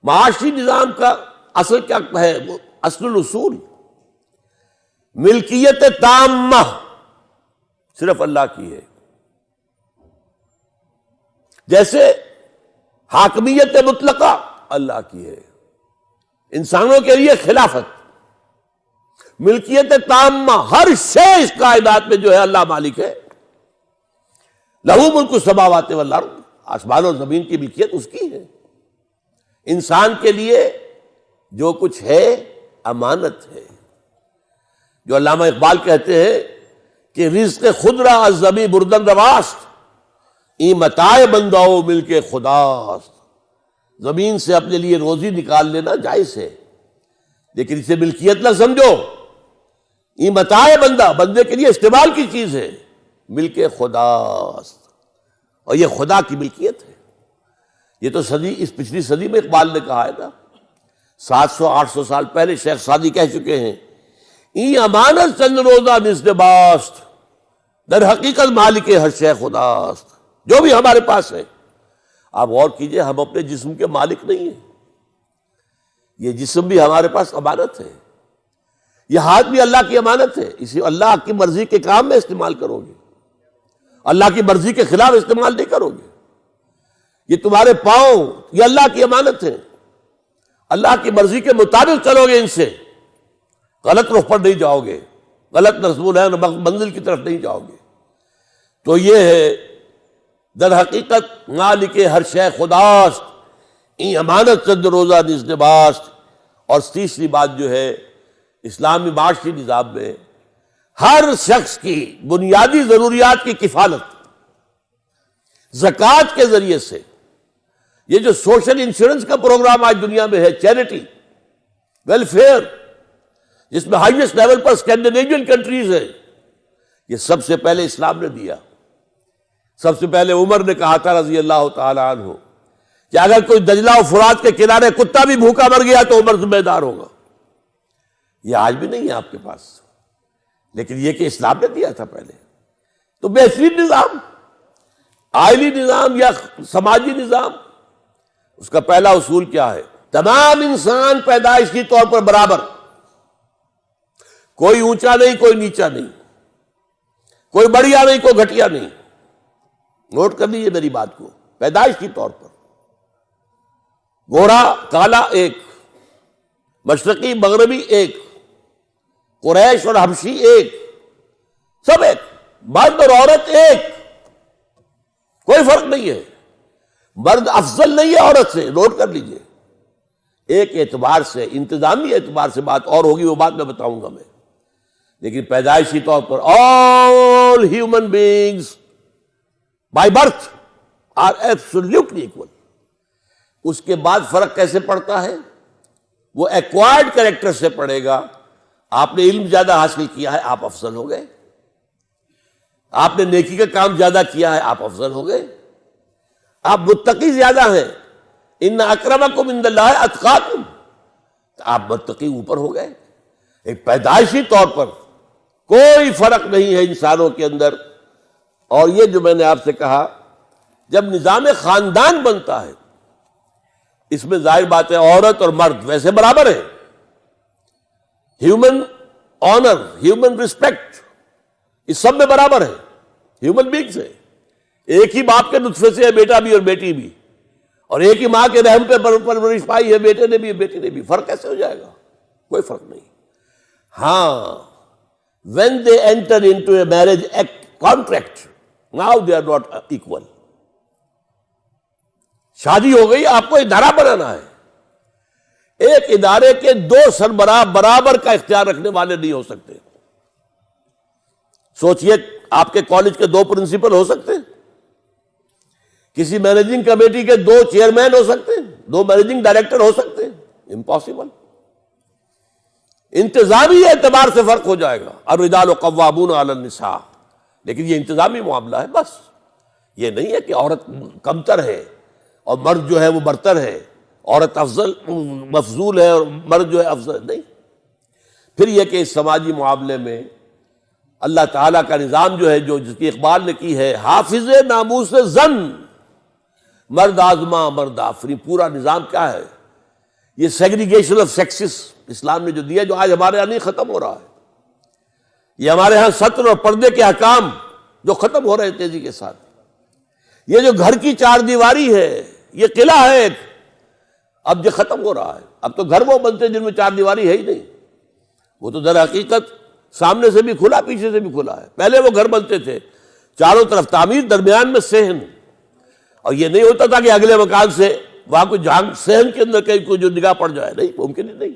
معاشی نظام کا اصل کیا ہے؟ اصل الاصول ملکیت تامہ صرف اللہ کی ہے۔ جیسے حاکمیت مطلقہ اللہ کی ہے، انسانوں کے لیے خلافت، ملکیت تامہ، ہر شے اس کائنات میں جو ہے اللہ مالک ہے۔ لہو ملک السماوات والارض، آسمان اور زمین کی ملکیت اس کی ہے۔ انسان کے لیے جو کچھ ہے امانت ہے۔ جو علامہ اقبال کہتے ہیں کہ رزق خود را از زمیں بردن رواست، این متاع بنداؤ مل کے خداست۔ زمین سے اپنے لیے روزی نکال لینا جائز ہے، لیکن اسے ملکیت نہ سمجھو۔ این متاع بندے کے لیے استعمال کی چیز ہے، ملک خداست، اور یہ خدا کی ملکیت ہے۔ یہ تو اس پچھلی صدی میں اقبال نے کہا ہے نا، 700-800 سال پہلے شیخ سعدی کہہ چکے ہیں، این امانت چند روزہ نزد باست، در حقیقت مالک ہر شے خداست۔ جو بھی ہمارے پاس ہے، آپ غور کیجئے، ہم اپنے جسم کے مالک نہیں ہیں، یہ جسم بھی ہمارے پاس امانت ہے، یہ ہاتھ بھی اللہ کی امانت ہے، اسے اللہ کی مرضی کے کام میں استعمال کرو گے، اللہ کی مرضی کے خلاف استعمال نہیں کرو گے۔ یہ تمہارے پاؤں، یہ اللہ کی امانت ہے، اللہ کی مرضی کے مطابق چلو گے، ان سے غلط رخ پر نہیں جاؤ گے، غلط رسول ہے منزل کی طرف نہیں جاؤ گے۔ تو یہ ہے در حقیقت مالک ہر شے خداست، این امانت چند روزہ نزد باست۔ اور تیسری بات جو ہے، اسلامی معاشی نظام میں ہر شخص کی بنیادی ضروریات کی کفالت زکوٰۃ کے ذریعے سے۔ یہ جو سوشل انشورنس کا پروگرام آج دنیا میں ہے، چیریٹی ویلفیئر، جس میں ہائیسٹ لیول پر اسکینڈینیوین کنٹریز ہے، یہ سب سے پہلے اسلام نے دیا۔ سب سے پہلے عمر نے کہا تھا رضی اللہ تعالی عنہ کہ اگر کوئی دجلہ و فرات کے کنارے کتا بھی بھوکا مر گیا تو عمر ذمہ دار ہوگا۔ یہ آج بھی نہیں ہے آپ کے پاس، لیکن یہ کہ اسلام نے دیا تھا پہلے۔ تو بہترین نظام، آئلی نظام یا سماجی نظام، اس کا پہلا اصول کیا ہے؟ تمام انسان پیدائشی طور پر برابر، کوئی اونچا نہیں، کوئی نیچا نہیں، کوئی بڑھیا نہیں، کوئی گھٹیا نہیں۔ نوٹ کر لیجیے میری بات کو، پیدائشی طور پر گورا کالا ایک، مشرقی مغربی ایک، قریش اور حبشی ایک، سب ایک، مرد اور عورت ایک، کوئی فرق نہیں ہے۔ مرد افضل نہیں ہے عورت سے، نوٹ کر لیجئے۔ ایک اعتبار سے، انتظامی اعتبار سے بات اور ہوگی، وہ بات میں بتاؤں گا میں، لیکن پیدائشی طور پر all human beings by birth are absolutely equal. اس کے بعد فرق کیسے پڑتا ہے؟ وہ ایکوائرڈ کریکٹر سے پڑے گا. آپ نے علم زیادہ حاصل کیا ہے، آپ افضل ہو گئے. آپ نے نیکی کا کام زیادہ کیا ہے، آپ افضل ہو گئے. آپ متقی زیادہ ہیں، ان اکرمکم عند اللہ اتقاکم، آپ متقی اوپر ہو گئے. ایک پیدائشی طور پر کوئی فرق نہیں ہے انسانوں کے اندر. اور یہ جو میں نے آپ سے کہا، جب نظام خاندان بنتا ہے، اس میں ظاہر بات ہے عورت اور مرد ویسے برابر ہیں. ہیومن آنر، ہیومن رسپیکٹ، اس سب میں برابر ہے. ہیومن بینگز ہے، ایک ہی باپ کے نطفے سے ہے بیٹا بھی اور بیٹی بھی، اور ایک ہی ماں کے رحم پہ پرورش پائی ہے بیٹے نے بھی بیٹی نے بھی. فرق کیسے ہو جائے گا؟ کوئی فرق نہیں. ہاں when they enter into a marriage contract, now they are not equal. شادی ہو گئی، آپ کو ادارہ بنانا ہے. ایک ادارے کے دو سربراہ برابر کا اختیار رکھنے والے نہیں ہو سکتے. سوچئے آپ کے کالج کے دو پرنسپل ہو سکتے؟ کسی مینیجنگ کمیٹی کے دو چیئرمین ہو سکتے؟ دو مینیجنگ ڈائریکٹر ہو سکتے؟ امپاسبل. انتظامی اعتبار سے فرق ہو جائے گا. الرجال قوامون علی النساء، لیکن یہ انتظامی معاملہ ہے بس. یہ نہیں ہے کہ عورت کمتر ہے اور مرد جو ہے وہ برتر ہے، عورت افضل مفضول ہے اور مرد جو ہے افضل نہیں. پھر یہ کہ اس سماجی معاملے میں اللہ تعالیٰ کا نظام جو ہے، جو جس کی اقبال نے کی ہے، حافظ ناموس زن مرد آزما مرد آفری. پورا نظام کیا ہے؟ یہ سیگریگیشن آف سیکسز اسلام نے جو دیا، جو آج ہمارے یہاں نہیں ختم ہو رہا ہے. یہ ہمارے ہاں سطر اور پردے کے احکام جو ختم ہو رہے ہیں تیزی کے ساتھ. یہ جو گھر کی چار دیواری ہے، یہ قلعہ ہے ایک، اب یہ ختم ہو رہا ہے. اب تو گھر وہ بنتے جن میں چار دیواری ہے ہی نہیں. وہ تو در حقیقت سامنے سے بھی کھلا، پیچھے سے بھی کھلا ہے. پہلے وہ گھر بنتے تھے چاروں طرف تعمیر، درمیان میں صحن، اور یہ نہیں ہوتا تھا کہ اگلے مکان سے وہاں کوئی جھانک صحن کے اندر کہیں کوئی جو نگاہ پڑ جائے. نہیں، ممکن ہی نہیں.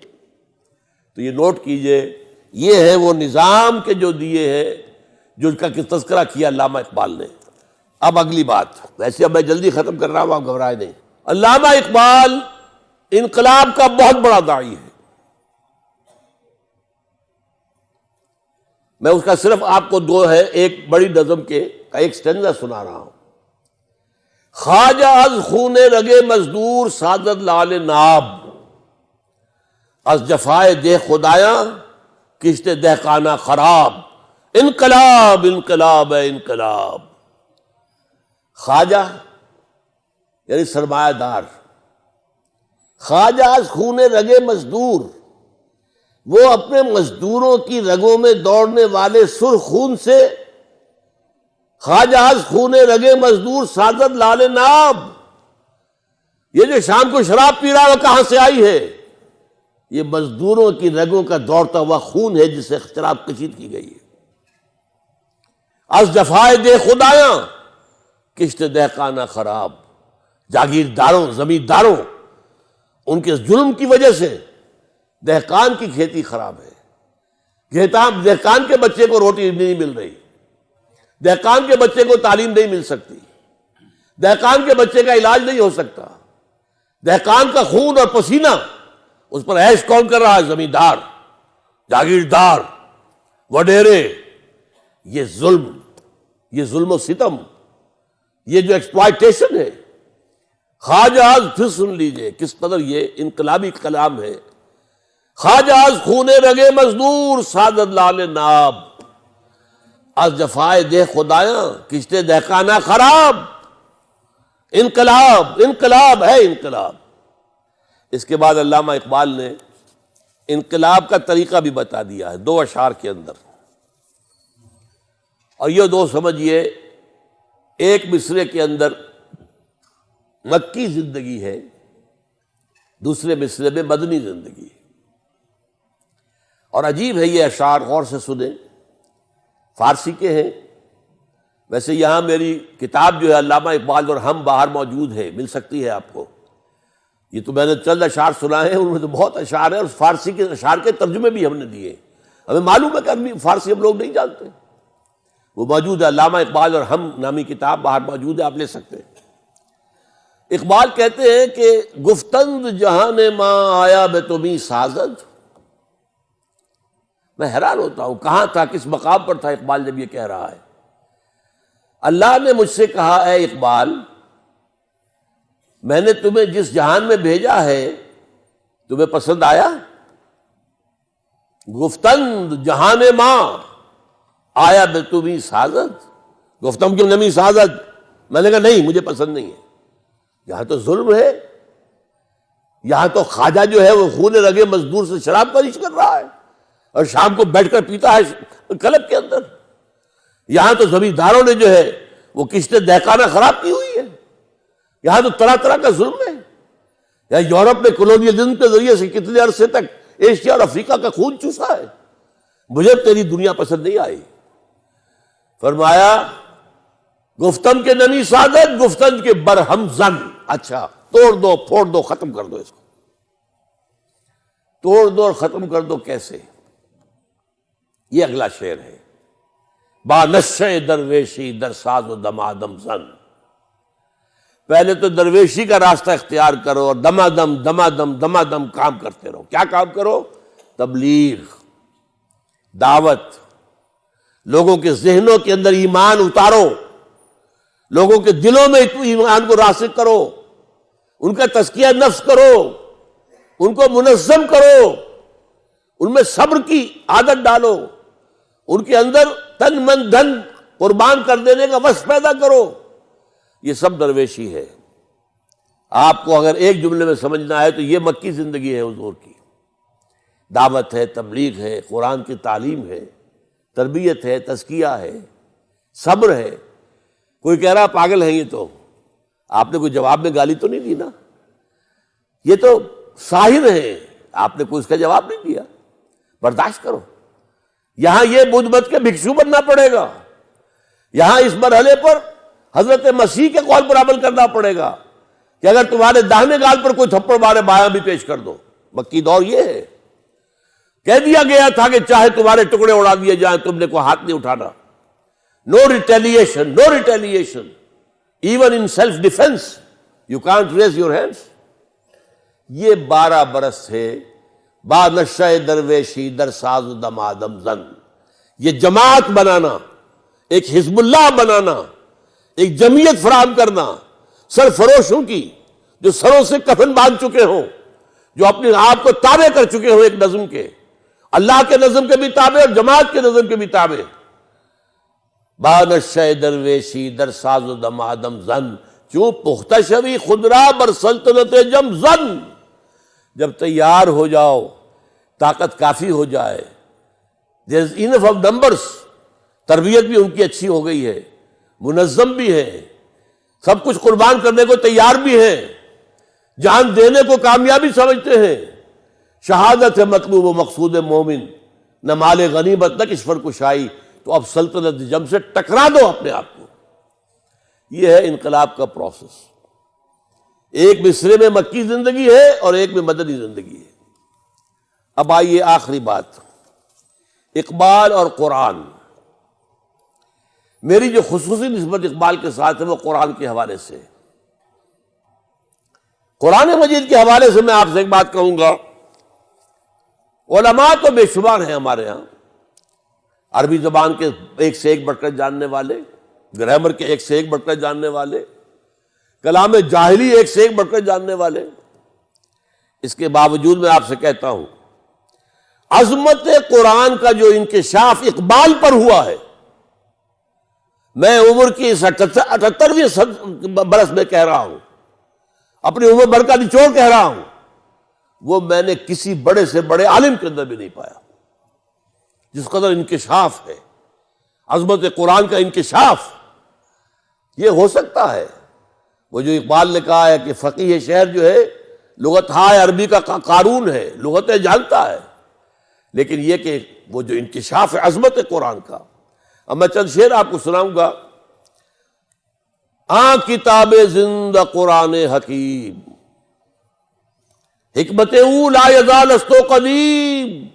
تو یہ نوٹ کیجئے، یہ ہے وہ نظام کے جو دیے ہیں، جو کا تذکرہ کیا علامہ اقبال نے. اب اگلی بات، ویسے اب میں جلدی ختم کر رہا ہوں، آپ گھبرائے نہیں. علامہ اقبال انقلاب کا بہت بڑا داعی ہے. میں اس کا صرف آپ کو دو ہے ایک بڑی نظم کے کا ایک سٹینزا سنا رہا ہوں. خواجہ از خون رگے مزدور سازد لال ناب، از جفائے دہ خدایاں کشت دہقانہ خراب. انقلاب انقلاب ہے انقلاب. خواجہ یعنی سرمایہ دار، خواجہ از خون رگے مزدور، وہ اپنے مزدوروں کی رگوں میں دوڑنے والے سرخ خون سے. خواجہ از خون رگے مزدور سازد لال ناب، یہ جو شام کو شراب پی رہا ہے وہ کہاں سے آئی ہے؟ یہ مزدوروں کی رگوں کا دوڑتا ہوا خون ہے جس سے شراب کشید کی گئی ہے. از جفائے دے خدایاں کشت دہقانہ خراب، جاگیرداروں زمینداروں ان کے ظلم کی وجہ سے دہقان کی کھیتی خراب ہے. دہقان کے بچے کو روٹی نہیں مل رہی، دہقان کے بچے کو تعلیم نہیں مل سکتی، دہقان کے بچے کا علاج نہیں ہو سکتا. دہقان کا خون اور پسینہ اس پر عیش کون کر رہا ہے؟ زمیندار، جاگیردار، وڈیرے. یہ ظلم و ستم، یہ جو ایکسپلائٹیشن ہے. خواجہ از، پھر سن لیجئے کس قدر یہ انقلابی کلام ہے. خواجہ از خون رگے مزدور سازد لال ناب، از جفائے دہ خدایاں کشت دہقانہ خراب. انقلاب انقلاب ہے انقلاب. اس کے بعد علامہ اقبال نے انقلاب کا طریقہ بھی بتا دیا ہے دو اشعار کے اندر. اور یہ دو سمجھیے، ایک مصرے کے اندر مکی زندگی ہے، دوسرے مصرے میں مدنی زندگی ہے. اور عجیب ہے یہ اشعار، غور سے سنیں. فارسی کے ہیں. ویسے یہاں میری کتاب جو ہے علامہ اقبال اور ہم باہر موجود ہے، مل سکتی ہے آپ کو. یہ تو میں نے چند اشعار سنا ہے، ان میں تو بہت اشعار ہیں، اور فارسی کے اشعار کے ترجمے بھی ہم نے دیے. ہمیں معلوم ہے کہ عربی فارسی ہم لوگ نہیں جانتے، وہ موجود ہے، علامہ اقبال اور ہم نامی کتاب باہر موجود ہے، آپ لے سکتے ہیں۔ اقبال کہتے ہیں کہ گفتند جہان ماں آیا بے تمہیں سازد، میں حیران ہوتا ہوں کہاں تھا، کس مقام پر تھا اقبال جب یہ کہہ رہا ہے۔ اللہ نے مجھ سے کہا اے اقبال، میں نے تمہیں جس جہان میں بھیجا ہے تمہیں پسند آیا؟ گفتند جہان ماں آیا بے تمہیں سازد، گفتم کی نمی سازد، میں نے کہا نہیں مجھے پسند نہیں ہے، یہاں تو ظلم ہے، یہاں تو خواجہ جو ہے وہ خون رگے مزدور سے شراب پریش کر رہا ہے اور شام کو بیٹھ کر پیتا ہے کلب کے اندر، یہاں تو زمینداروں نے جو ہے وہ کشتیں دہقانہ خراب کی ہوئی ہے، یہاں تو طرح طرح کا ظلم ہے، یہاں یورپ نے کولونیلزم کے ذریعے سے کتنے عرصے تک ایشیا اور افریقہ کا خون چوسا ہے، مجھے تیری دنیا پسند نہیں آئی۔ فرمایا گفتم کے نمی سعادت، گفتن کے برہم زن، اچھا توڑ دو پھوڑ دو ختم کر دو، اس کو توڑ دو اور ختم کر دو کیسے؟ یہ اگلا شعر ہے، با نشہ درویشی در ساز و دمادم زن، پہلے تو درویشی کا راستہ اختیار کرو اور دمادم دمادم دمادم کام کرتے رہو۔ کیا کام کرو؟ تبلیغ، دعوت، لوگوں کے ذہنوں کے اندر ایمان اتارو، لوگوں کے دلوں میں ایمان کو راسخ کرو، ان کا تزکیہ نفس کرو، ان کو منظم کرو، ان میں صبر کی عادت ڈالو، ان کے اندر تن من دھن قربان کر دینے کا وصف پیدا کرو۔ یہ سب درویشی ہے۔ آپ کو اگر ایک جملے میں سمجھنا ہے تو یہ مکی زندگی ہے حضور کی، دعوت ہے، تبلیغ ہے، قرآن کی تعلیم ہے، تربیت ہے، تزکیہ ہے، صبر ہے۔ کوئی کہہ رہا پاگل ہیں یہ، تو آپ نے کوئی جواب میں گالی تو نہیں دی نا، یہ تو ساحر ہیں، آپ نے کوئی اس کا جواب نہیں دیا، برداشت کرو۔ یہاں یہ بدھ مت کے بھکشو بننا پڑے گا، یہاں اس مرحلے پر حضرت مسیح کے قول پر عمل کرنا پڑے گا کہ اگر تمہارے داہنے گال پر کوئی تھپڑ مارے بایاں بھی پیش کر دو۔ مکی دور یہ ہے، کہہ دیا گیا تھا کہ چاہے تمہارے ٹکڑے اڑا دیے جائیں تم نے کوئی ہاتھ نہیں اٹھانا۔ No retaliation, no retaliation, even in self defence you can't raise your hands. یہ 12 برس سے با نشہ درویشی در ساز و دمادم زن، یہ جماعت بنانا، ایک حزب اللہ بنانا، ایک جمعیت فراہم کرنا سرفروشوں کی، جو سروں سے کفن باندھ چکے ہوں، جو اپنے آپ کو تابع کر چکے ہوں ایک نظم کے، اللہ کے نظم کے بھی تابع اور جماعت کے نظم کے بھی تابع۔ با نشہ درویشی در ساز و دمادم زن، چوں پختہ شوی خود را بر سلطنت جم زن، جب تیار ہو جاؤ، طاقت کافی ہو جائے، there is enough of numbers، تربیت بھی ان کی اچھی ہو گئی ہے، منظم بھی ہے، سب کچھ قربان کرنے کو تیار بھی ہے، جان دینے کو کامیابی سمجھتے ہیں، شہادت ہے مطلوب و مقصود مومن، نہ مال غنیمت نہ کشور کشائی، تو اب سلطنت جم سے ٹکرا دو اپنے آپ کو۔ یہ ہے انقلاب کا پروسیس۔ ایک مصرے میں مکی زندگی ہے اور ایک میں مدنی زندگی ہے۔ اب آئیے آخری بات، اقبال اور قرآن۔ میری جو خصوصی نسبت اقبال کے ساتھ ہے وہ قرآن کے حوالے سے، قرآن مجید کے حوالے سے میں آپ سے ایک بات کہوں گا۔ علماء تو بے شمار ہیں ہمارے ہاں، عربی زبان کے ایک سے ایک بڑھ کر جاننے والے، گرامر کے ایک سے ایک بڑھ کر جاننے والے، کلام جاہلی ایک سے ایک بڑھ کر جاننے والے۔ اس کے باوجود میں آپ سے کہتا ہوں، عظمت قرآن کا جو انکشاف اقبال پر ہوا ہے، میں عمر کی 78ویں برس میں کہہ رہا ہوں، اپنی عمر بھر کا نچوڑ کہہ رہا ہوں، وہ میں نے کسی بڑے سے بڑے عالم کے اندر بھی نہیں پایا۔ جس قدر انکشاف ہے، عظمت قرآن کا انکشاف، یہ ہو سکتا ہے۔ وہ جو اقبال نے کہا ہے کہ فقیہ شہر جو ہے لغت ہائے عربی کا قارون ہے، لغتیں جانتا ہے، لیکن یہ کہ وہ جو انکشاف ہے عظمت قرآن کا۔ اب میں چند شعر آپ کو سناؤں گا۔ کتاب زندہ قرآن حکیم، حکمت او لا یزال است و قدیم،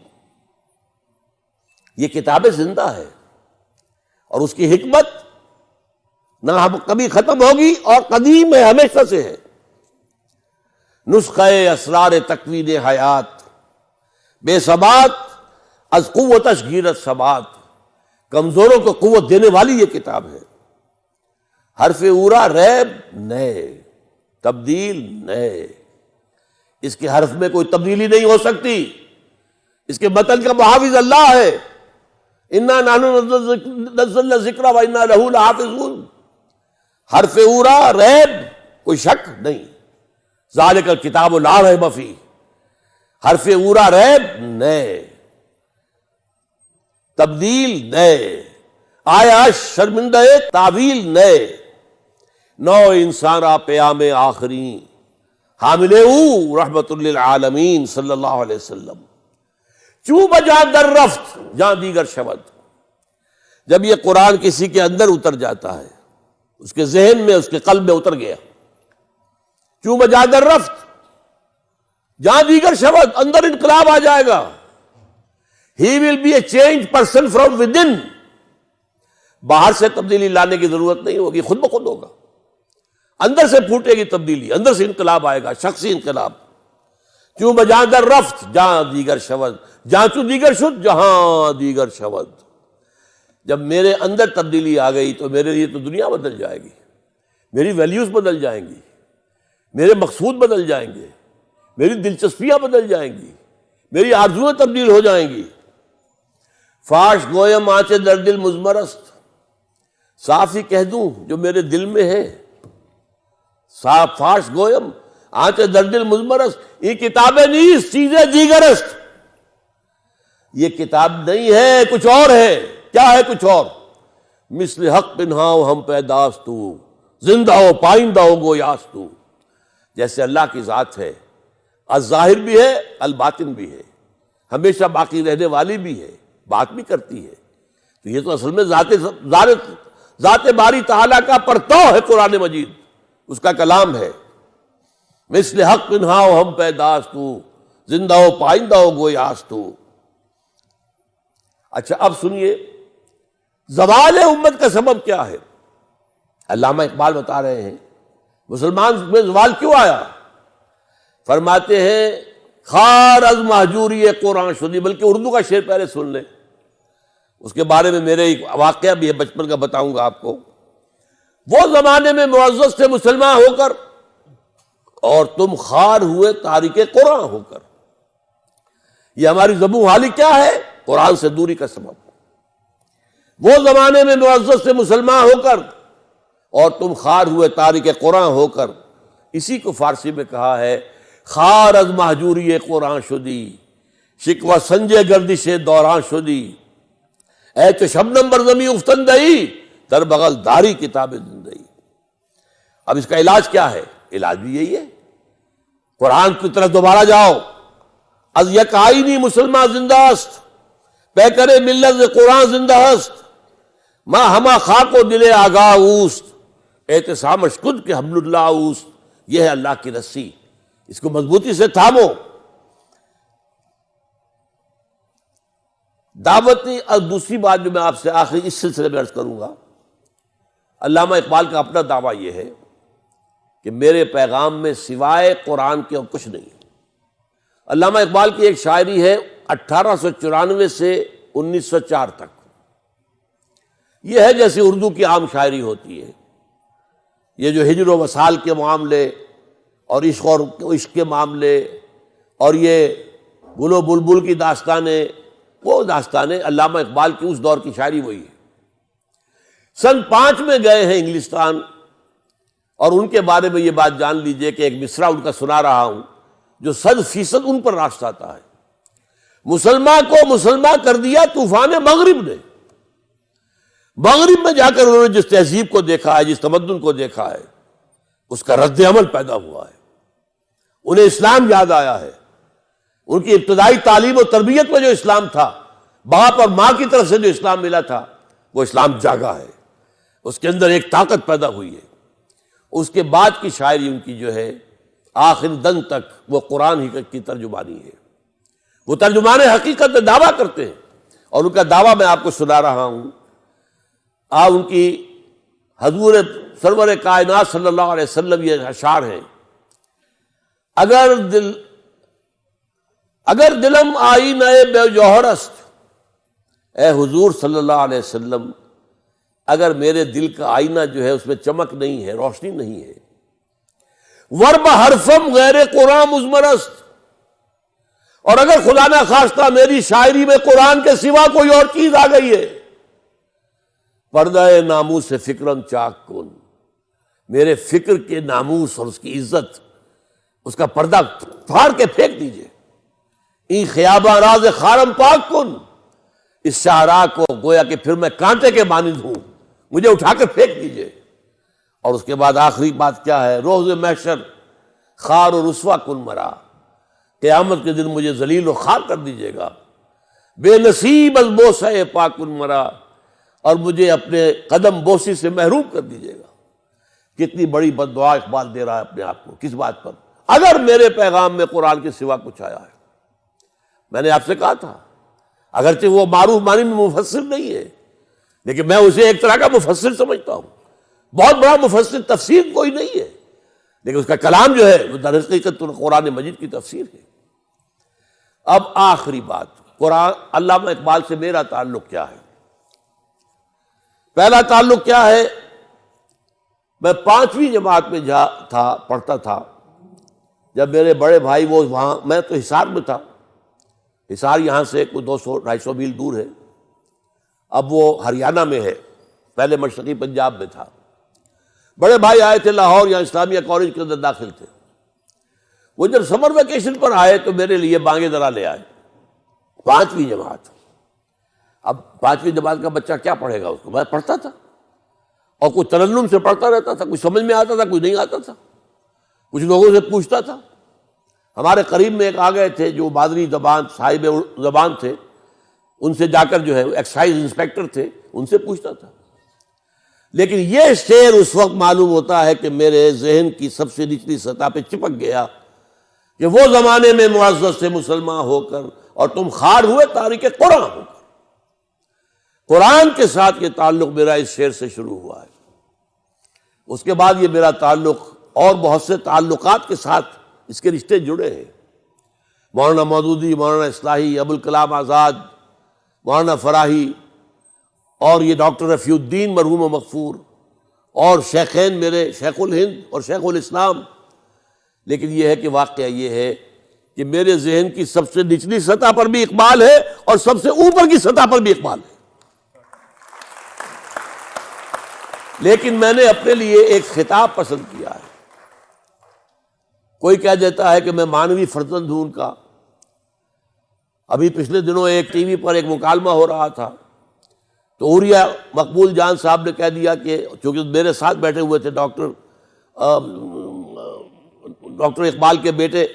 یہ کتاب زندہ ہے اور اس کی حکمت نہ کبھی ختم ہوگی اور قدیم ہے، ہمیشہ سے ہے۔ نسخہ اسرار تکوین حیات، بے ثبات از قوتش گیرت ثبات، کمزوروں کو قوت دینے والی یہ کتاب ہے۔ حرف اورا ریب نئے، تبدیل نئے، اس کے حرف میں کوئی تبدیلی نہیں ہو سکتی، اس کے متن کا محافظ اللہ ہے۔ انا نحن نزلنا الذکر و انا لہ لحافظون۔ حرف اورا ریب، کوئی شک نہیں، ذالک الکتاب لا ریب فیہ، حرف اورا ریب نئے، تبدیل نئے، آیا شرمندہ تعویل نئے، نو انسانہ پیام آخری، حامل او رحمت للعالمین صلی اللہ علیہ وسلم۔ چوں بجا در رفت جہاں دیگر شود، جب یہ قرآن کسی کے اندر اتر جاتا ہے، اس کے ذہن میں، اس کے قلب میں اتر گیا، چوں بجا در رفت جہاں دیگر شود، اندر انقلاب آ جائے گا۔ He will be a change person from within, باہر سے تبدیلی لانے کی ضرورت نہیں ہوگی، خود بخود ہوگا، اندر سے پھوٹے گی تبدیلی، اندر سے انقلاب آئے گا، شخصی انقلاب۔ چوں بجا در رفت جہاں دیگر شود، جہاں چوں دیگر شد جہاں دیگر شود۔ جب میرے اندر تبدیلی آ گئی تو میرے لیے تو دنیا بدل جائے گی، میری ویلیوز بدل جائیں گی، میرے مقصود بدل جائیں گے، میری دلچسپیاں بدل جائیں گی، میری آرزویں تبدیل ہو جائیں گی۔ فاش گویم آنچ در دل مضمرست، صاف ہی کہہ دوں جو میرے دل میں ہے، صاف فاش گویم آنچ در دل مضمرست، یہ کتابیں نیست چیزیں دیگرست، یہ کتاب نہیں ہے، کچھ اور ہے۔ کیا ہے کچھ اور؟ مثل حق پنہاؤ ہم پیداستو، زندہ ہو پائندہ ہو گویاستو، جیسے اللہ کی ذات ہے، الظاہر بھی ہے الباطن بھی ہے، ہمیشہ باقی رہنے والی بھی ہے، بات بھی کرتی ہے، تو یہ تو اصل میں ذات باری تعالیٰ کا پرتو ہے، قرآن مجید اس کا کلام ہے۔ مثل حق پنہاؤ ہم پیداستو، زندہ ہو پائندہ ہو گویاستو۔ اچھا اب سنیے زوال امت کا سبب کیا ہے؟ علامہ اقبال بتا رہے ہیں مسلمان میں زوال کیوں آیا؟ فرماتے ہیں خار از مہجوری قرآن شدی، بلکہ اردو کا شعر پہلے سن لیں، اس کے بارے میں میرے ایک واقعہ بھی ہے بچپن کا، بتاؤں گا آپ کو۔ وہ زمانے میں معزز تھے مسلمان ہو کر، اور تم خار ہوئے تارک قرآن ہو کر۔ یہ ہماری زبوں حالی کیا ہے؟ قرآن سے دوری کا سبب۔ وہ زمانے میں معزز سے مسلمان ہو کر اور تم خار ہوئے تارک قرآن ہو کر، اسی کو فارسی میں کہا ہے خار از مہجوری قرآن شدی، شکوہ سنجے گردش دوران شدی، اے تو شبنم بر زمیں افتندہی، در بغل داری کتاب زندگی۔ اب اس کا علاج کیا ہے؟ علاج بھی یہی ہے، قرآن کی طرف دوبارہ جاؤ۔ از یک آئینی مسلمان زندہ است، پہ کرے ملت قرآن زندہ است، ماں ہما خاک و دل آگاہ اوست، اعتصامش کد کے حبل اللہ اوست۔ یہ ہے اللہ کی رسی، اس کو مضبوطی سے تھامو۔ دعوتی اور دوسری بات جو میں آپ سے آخری اس سلسلے میں عرض کروں گا، علامہ اقبال کا اپنا دعویٰ یہ ہے کہ میرے پیغام میں سوائے قرآن کے اور کچھ نہیں۔ علامہ اقبال کی ایک شاعری ہے 1894 سے 1904 تک، یہ ہے جیسے اردو کی عام شاعری ہوتی ہے، یہ جو ہجر و وصال کے معاملے اور عشق کے معاملے اور یہ گل و بلبل کی داستانیں، وہ داستانیں علامہ اقبال کی اس دور کی شاعری وہی ہے۔ سن 5 میں گئے ہیں انگلستان، اور ان کے بارے میں یہ بات جان لیجئے کہ ایک مصرع ان کا سنا رہا ہوں جو 100% ان پر راست آتا ہے۔ مسلمان کو مسلمان کر دیا طوفان مغرب نے، مغرب میں جا کر انہوں نے جس تہذیب کو دیکھا ہے، جس تمدن کو دیکھا ہے، اس کا رد عمل پیدا ہوا ہے، انہیں اسلام یاد آیا ہے۔ ان کی ابتدائی تعلیم و تربیت میں جو اسلام تھا، باپ اور ماں کی طرف سے جو اسلام ملا تھا، وہ اسلام جاگا ہے، اس کے اندر ایک طاقت پیدا ہوئی ہے۔ اس کے بعد کی شاعری ان کی جو ہے آخر دن تک وہ قرآن ہی کی ترجمانی ہے، وہ ترجمان حقیقت میں دعویٰ کرتے ہیں اور ان کا دعویٰ میں آپ کو سنا رہا ہوں. ان کی حضور سرور کائنات صلی اللہ علیہ وسلم یہ اشعار ہیں: اگر دلم آئینہ بے جوہر است. اے حضور صلی اللہ علیہ وسلم، اگر میرے دل کا آئینہ جو ہے اس میں چمک نہیں ہے، روشنی نہیں ہے. ورب حرفم غیر قرآن مضمر است. اور اگر خدا نہ خواستہ میری شاعری میں قرآن کے سوا کوئی اور چیز آ گئی ہے، پردہ ناموس سے فکرم چاک کن. میرے فکر کے ناموس اور اس کی عزت، اس کا پردہ پھاڑ کے پھینک دیجئے. این خیاباں راز خارم پاک کن. اس شاہراہ کو گویا کہ پھر میں کانٹے کے مانند ہوں، مجھے اٹھا کر پھینک دیجئے. اور اس کے بعد آخری بات کیا ہے؟ روز محشر خار و رسوا کن مرا. قیامت کے دن مجھے ذلیل و خوار کر دیجیے گا. بے نصیب از بوسہ پاک کن مرا. اور مجھے اپنے قدم بوسی سے محروم کر دیجیے گا. کتنی بڑی بد دعا اقبال دے رہا ہے اپنے آپ کو. کس بات پر؟ اگر میرے پیغام میں قرآن کے سوا کچھ آیا ہے. میں نے آپ سے کہا تھا اگرچہ وہ معروف معنی میں مفسر نہیں ہے، لیکن میں اسے ایک طرح کا مفسر سمجھتا ہوں. بہت بڑا مفسر تفسیر کوئی نہیں ہے، لیکن اس کا کلام جو ہے وہ در حقیقت قرآن مجید کی تفسیر ہے. اب آخری بات، قرآن علامہ اقبال سے میرا تعلق کیا ہے؟ پہلا تعلق کیا ہے؟ میں 5ویں جماعت میں پڑھتا تھا جب میرے بڑے بھائی وہ وہاں، میں تو حصار میں تھا. حصار یہاں سے کوئی 200-250 میل دور ہے. اب وہ ہریانہ میں ہے، پہلے مشرقی پنجاب میں تھا. بڑے بھائی آئے تھے لاہور، یہاں اسلامیہ کالج کے اندر داخل تھے. وہ جب سمر ویکیشن پر آئے تو میرے لیے بانگے درا لے آئے. 5ویں جماعت. اب 5ویں جماعت کا بچہ کیا پڑھے گا؟ اس کو میں پڑھتا تھا اور کچھ ترنم سے پڑھتا رہتا تھا. کچھ سمجھ میں آتا تھا، کچھ نہیں آتا تھا. کچھ لوگوں سے پوچھتا تھا. ہمارے قریب میں ایک آ گئے تھے جو مادری زبان صاحب زبان تھے، ان سے جا کر جو ہے ایکسائز انسپیکٹر تھے، ان سے پوچھتا تھا. لیکن یہ شعر اس وقت معلوم ہوتا ہے کہ میرے ذہن کی سب سے نچلی سطح پہ چپک گیا کہ وہ زمانے میں معزز سے مسلمان ہو کر اور تم خار ہوئے تاریخ قرآن ہو کر. قرآن کے ساتھ یہ تعلق میرا اس شعر سے شروع ہوا ہے. اس کے بعد یہ میرا تعلق اور بہت سے تعلقات کے ساتھ اس کے رشتے جڑے ہیں. مولانا مودودی، مولانا اصلاحی، ابوالکلام آزاد، مولانا فراہی، اور یہ ڈاکٹر رفیع الدین مرحوم و مغفور، اور شیخین میرے شیخ الہند اور شیخ الاسلام. لیکن یہ ہے کہ واقعہ یہ ہے کہ میرے ذہن کی سب سے نچلی سطح پر بھی اقبال ہے اور سب سے اوپر کی سطح پر بھی اقبال ہے. لیکن میں نے اپنے لیے ایک خطاب پسند کیا ہے. کوئی کہہ دیتا ہے کہ میں مانوی فرزند ہوں ان کا. ابھی پچھلے دنوں ایک ٹی وی پر ایک مکالمہ ہو رہا تھا تو عوریہ مقبول جان صاحب نے کہہ دیا کہ چونکہ میرے ساتھ بیٹھے ہوئے تھے ڈاکٹر اقبال کے بیٹے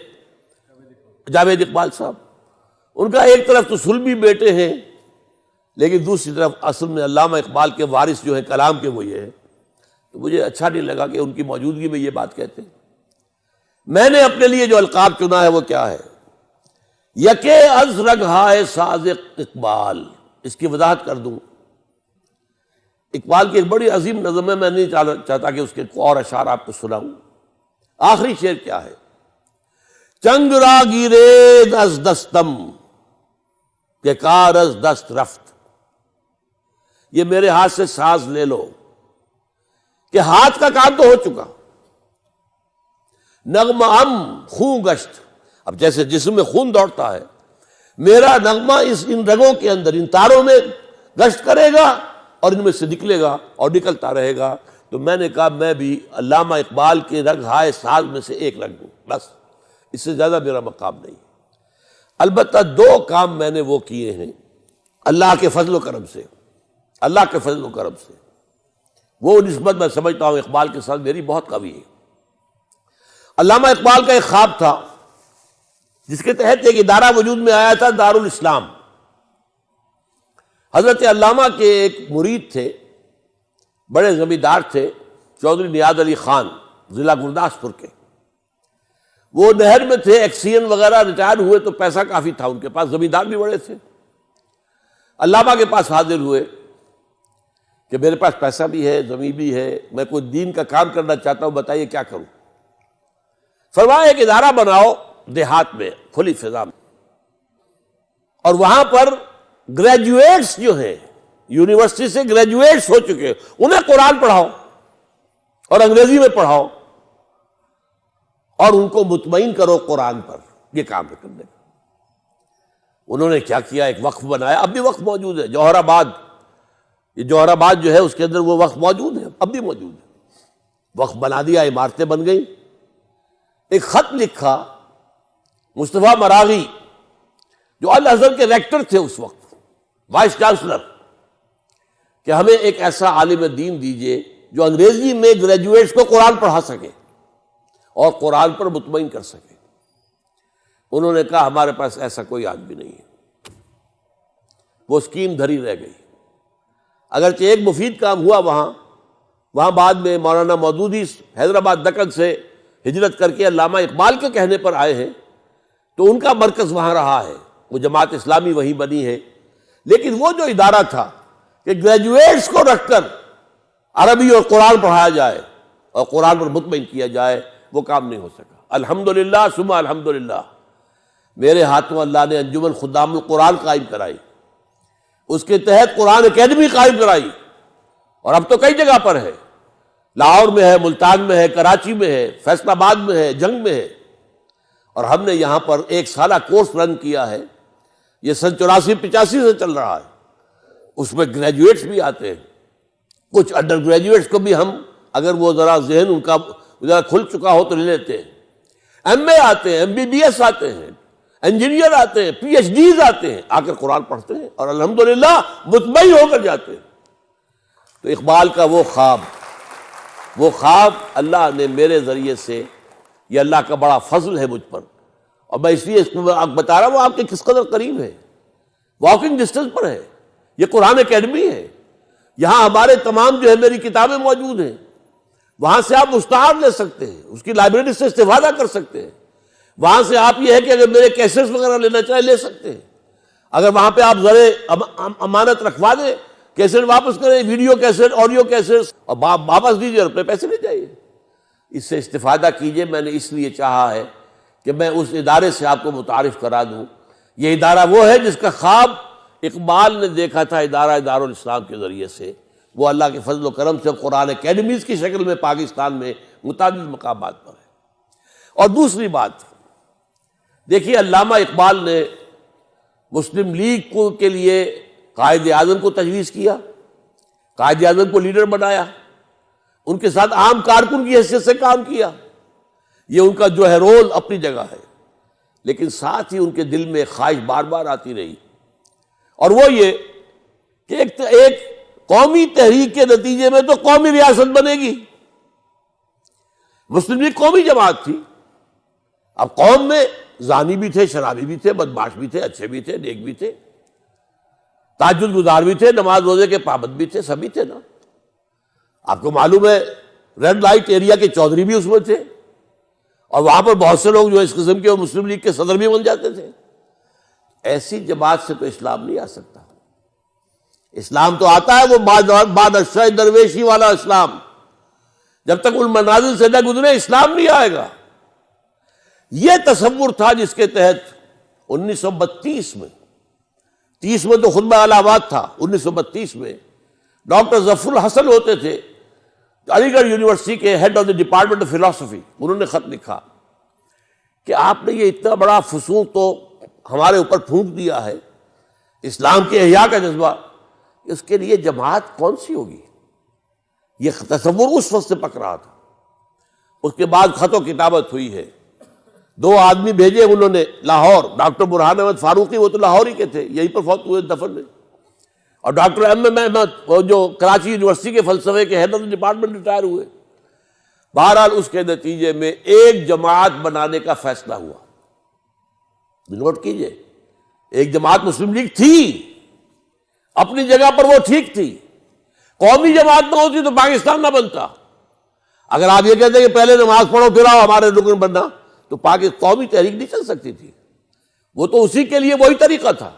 جاوید اقبال صاحب، ان کا ایک طرف تو سلمی بیٹے ہیں لیکن دوسری طرف اصل میں علامہ اقبال کے وارث جو ہے کلام کے وہ یہ ہے. تو مجھے اچھا نہیں لگا کہ ان کی موجودگی میں یہ بات کہتے. میں نے اپنے لیے جو القاب چنا ہے وہ کیا ہے؟ یکے از رگہائے ساز اقبال. اس کی وضاحت کر دوں. اقبال کی ایک بڑی عظیم نظم ہے، میں نہیں چاہتا کہ اس کے اور اشعار آپ کو سناؤں. آخری شعر کیا ہے؟ چنگ را گیرید از دستم کہ کار از دست رفت. یہ میرے ہاتھ سے ساز لے لو کہ ہاتھ کا کام تو ہو چکا. نغمہ ام خون گشت. اب جیسے جسم میں خون دوڑتا ہے، میرا نغمہ ان رگوں کے اندر، ان تاروں میں گشت کرے گا اور ان میں سے نکلے گا اور نکلتا رہے گا. تو میں نے کہا میں بھی علامہ اقبال کے رگ ہائے ساز میں سے ایک رگ ہوں، بس اس سے زیادہ میرا مقام نہیں. البتہ 2 کام میں نے وہ کیے ہیں اللہ کے فضل و کرم سے. اللہ کے فضل و کرم سے وہ نسبت میں سمجھتا ہوں اقبال کے ساتھ میری بہت قوی ہے. علامہ اقبال کا ایک خواب تھا جس کے تحت ایک ادارہ وجود میں آیا تھا، دارالاسلام. حضرت علامہ کے ایک مرید تھے، بڑے زمیندار تھے، چودھری نیاز علی خان، ضلع گرداسپور کے. وہ نہر میں تھے، ایکسین وغیرہ ریٹائر ہوئے تو پیسہ کافی تھا ان کے پاس، زمیندار بھی بڑے تھے. علامہ کے پاس حاضر ہوئے کہ میرے پاس پیسہ بھی ہے، زمین بھی ہے، میں کوئی دین کا کام کرنا چاہتا ہوں، بتائیے کیا کروں؟ فرمایا ایک ادارہ بناؤ دیہات میں، کھلی فضا میں، اور وہاں پر گریجویٹس جو ہیں، یونیورسٹی سے گریجویٹس ہو چکے، انہیں قرآن پڑھاؤ اور انگریزی میں پڑھاؤ، اور ان کو مطمئن کرو قرآن پر۔ یہ کام ہے کرنے کا۔ انہوں نے کیا کیا، ایک وقف بنایا، اب بھی وقف موجود ہے، جوہر آباد، یہ جوہر آباد جو ہے اس کے اندر وہ وقف موجود ہے، اب بھی موجود ہے۔ وقف بنا دیا، عمارتیں بن گئیں۔ ایک خط لکھا مصطفیٰ مراغی جو الازہر کے ریکٹر تھے اس وقت، وائس چانسلر، کہ ہمیں ایک ایسا عالم دین دیجئے جو انگریزی میں گریجویٹس کو قرآن پڑھا سکے اور قرآن پر مطمئن کر سکے۔ انہوں نے کہا ہمارے پاس ایسا کوئی آدمی نہیں ہے۔ وہ اسکیم دھری رہ گئی، اگرچہ ایک مفید کام ہوا وہاں بعد میں مولانا مودودی حیدرآباد دکن سے ہجرت کر کے علامہ اقبال کے کہنے پر آئے ہیں، تو ان کا مرکز وہاں رہا ہے، وہ جماعت اسلامی وہیں بنی ہے۔ لیکن وہ جو ادارہ تھا کہ گریجویٹس کو رکھ کر عربی اور قرآن پڑھایا جائے اور قرآن پر مطمئن کیا جائے، وہ کام نہیں ہو سکا۔ الحمدللہ ثم الحمدللہ، میرے ہاتھوں اللہ نے انجمن خدام القرآن قائم کرائی، اس کے تحت قرآن اکیڈمی قائم کرائی، اور اب تو کئی جگہ پر ہے، لاہور میں ہے، ملتان میں ہے، کراچی میں ہے، فیصل آباد میں ہے، جنگ میں ہے۔ اور ہم نے یہاں پر ایک سالہ کورس رن کیا ہے، یہ سن 84-85 سے چل رہا ہے، اس میں گریجویٹس بھی آتے ہیں، کچھ انڈر گریجویٹس کو بھی ہم اگر وہ ذرا ذہن ان کا ذرا کھل چکا ہو تو لے لیتے ہیں، ایم اے آتے ہیں، MBBS آتے ہیں، انجینئر آتے ہیں، PhDs آتے ہیں، آ کر قرآن پڑھتے ہیں اور الحمدللہ مطمئن ہو کر جاتے ہیں۔ تو اقبال کا وہ خواب اللہ نے میرے ذریعے سے، یہ اللہ کا بڑا فضل ہے مجھ پر، اور میں اس لیے اس کو آپ بتا رہا ہوں، وہ آپ کے کس قدر قریب ہے، واکنگ ڈسٹنس پر ہے۔ یہ قرآن اکیڈمی ہے، یہاں ہمارے تمام جو ہے میری کتابیں موجود ہیں، وہاں سے آپ مستعار لے سکتے ہیں، اس کی لائبریری سے استفادہ کر سکتے ہیں۔ وہاں سے آپ یہ ہے کہ اگر میرے کیسٹس وغیرہ لینا چاہیں لے سکتے ہیں، اگر وہاں پہ آپ زر امانت رکھوا دیں، کیسٹ واپس کریں، ویڈیو کیسٹ، آڈیو کیسٹ، اور واپس دیجیے اور اپنے پیسے لے جائیے۔ اس سے استفادہ کیجیے۔ میں نے اس لیے چاہا ہے کہ میں اس ادارے سے آپ کو متعارف کرا دوں۔ یہ ادارہ وہ ہے جس کا خواب اقبال نے دیکھا تھا، ادارہ دارالاسلام کے ذریعے سے، وہ اللہ کے فضل و کرم سے قرآن اکیڈمیز کی شکل میں پاکستان میں متعدد مقامات پر ہے۔ اور دوسری بات دیکھیے، علامہ اقبال نے مسلم لیگ کے لیے قائد اعظم کو تجویز کیا، قائد اعظم کو لیڈر بنایا، ان کے ساتھ عام کارکن کی حیثیت سے کام کیا۔ یہ ان کا جو ہے رول اپنی جگہ ہے، لیکن ساتھ ہی ان کے دل میں خواہش بار بار آتی رہی، اور وہ یہ کہ ایک قومی تحریک کے نتیجے میں تو قومی ریاست بنے گی۔ مسلم لیگ قومی جماعت تھی، اب قوم میں زانی بھی تھے، شرابی بھی تھے، بدمعاش بھی تھے، اچھے بھی تھے، نیک بھی تھے، تہجد گزار بھی تھے، نماز روزے کے پابند بھی تھے، سبھی تھے نا۔ آپ کو معلوم ہے ریڈ لائٹ ایریا کے چودھری بھی اس میں تھے، اور وہاں پر بہت سے لوگ جو اس قسم کے مسلم لیگ کے صدر بھی بن جاتے تھے۔ ایسی جماعت سے تو اسلام نہیں آ سکتا۔ اسلام تو آتا ہے وہ بادشاہ درویشی والا اسلام، جب تک ان منازل سے نہ گزرے اسلام نہیں آئے گا۔ یہ تصور تھا جس کے تحت 1932 میں، 30 میں تو خطبہ الہٰباد تھا، 1932 میں ڈاکٹر ظفر الحسن ہوتے تھے علی گڑھ یونیورسٹی کے head of the department of philosophy, انہوں نے خط لکھا کہ آپ نے یہ اتنا بڑا فسوق تو ہمارے اوپر پھونک دیا ہے، اسلام کے احیاء کا جذبہ، اس کے لیے جماعت کون سی ہوگی؟ یہ تصور اس وقت سے پک رہا تھا۔ اس کے بعد خط و کتابت ہوئی ہے، 2 آدمی بھیجے انہوں نے لاہور، ڈاکٹر برہان احمد فاروقی، وہ تو لاہور ہی کے تھے، یہیں پر فوت ہوئے دفن میں، اور ڈاکٹر احمد وہ جو کراچی یونیورسٹی کے فلسفے کے head of the department retire ہوئے۔ بہرحال اس کے نتیجے میں ایک جماعت بنانے کا فیصلہ ہوا۔ نوٹ کیجئے، ایک جماعت مسلم لیگ تھی، اپنی جگہ پر وہ ٹھیک تھی، قومی جماعت نہ ہوتی تو پاکستان نہ بنتا۔ اگر آپ یہ کہتے ہیں کہ پہلے نماز پڑھو پھر آؤ ہمارے رکن بننا، تو قومی تحریک نہیں چل سکتی تھی۔ وہ تو اسی کے لیے وہی طریقہ تھا،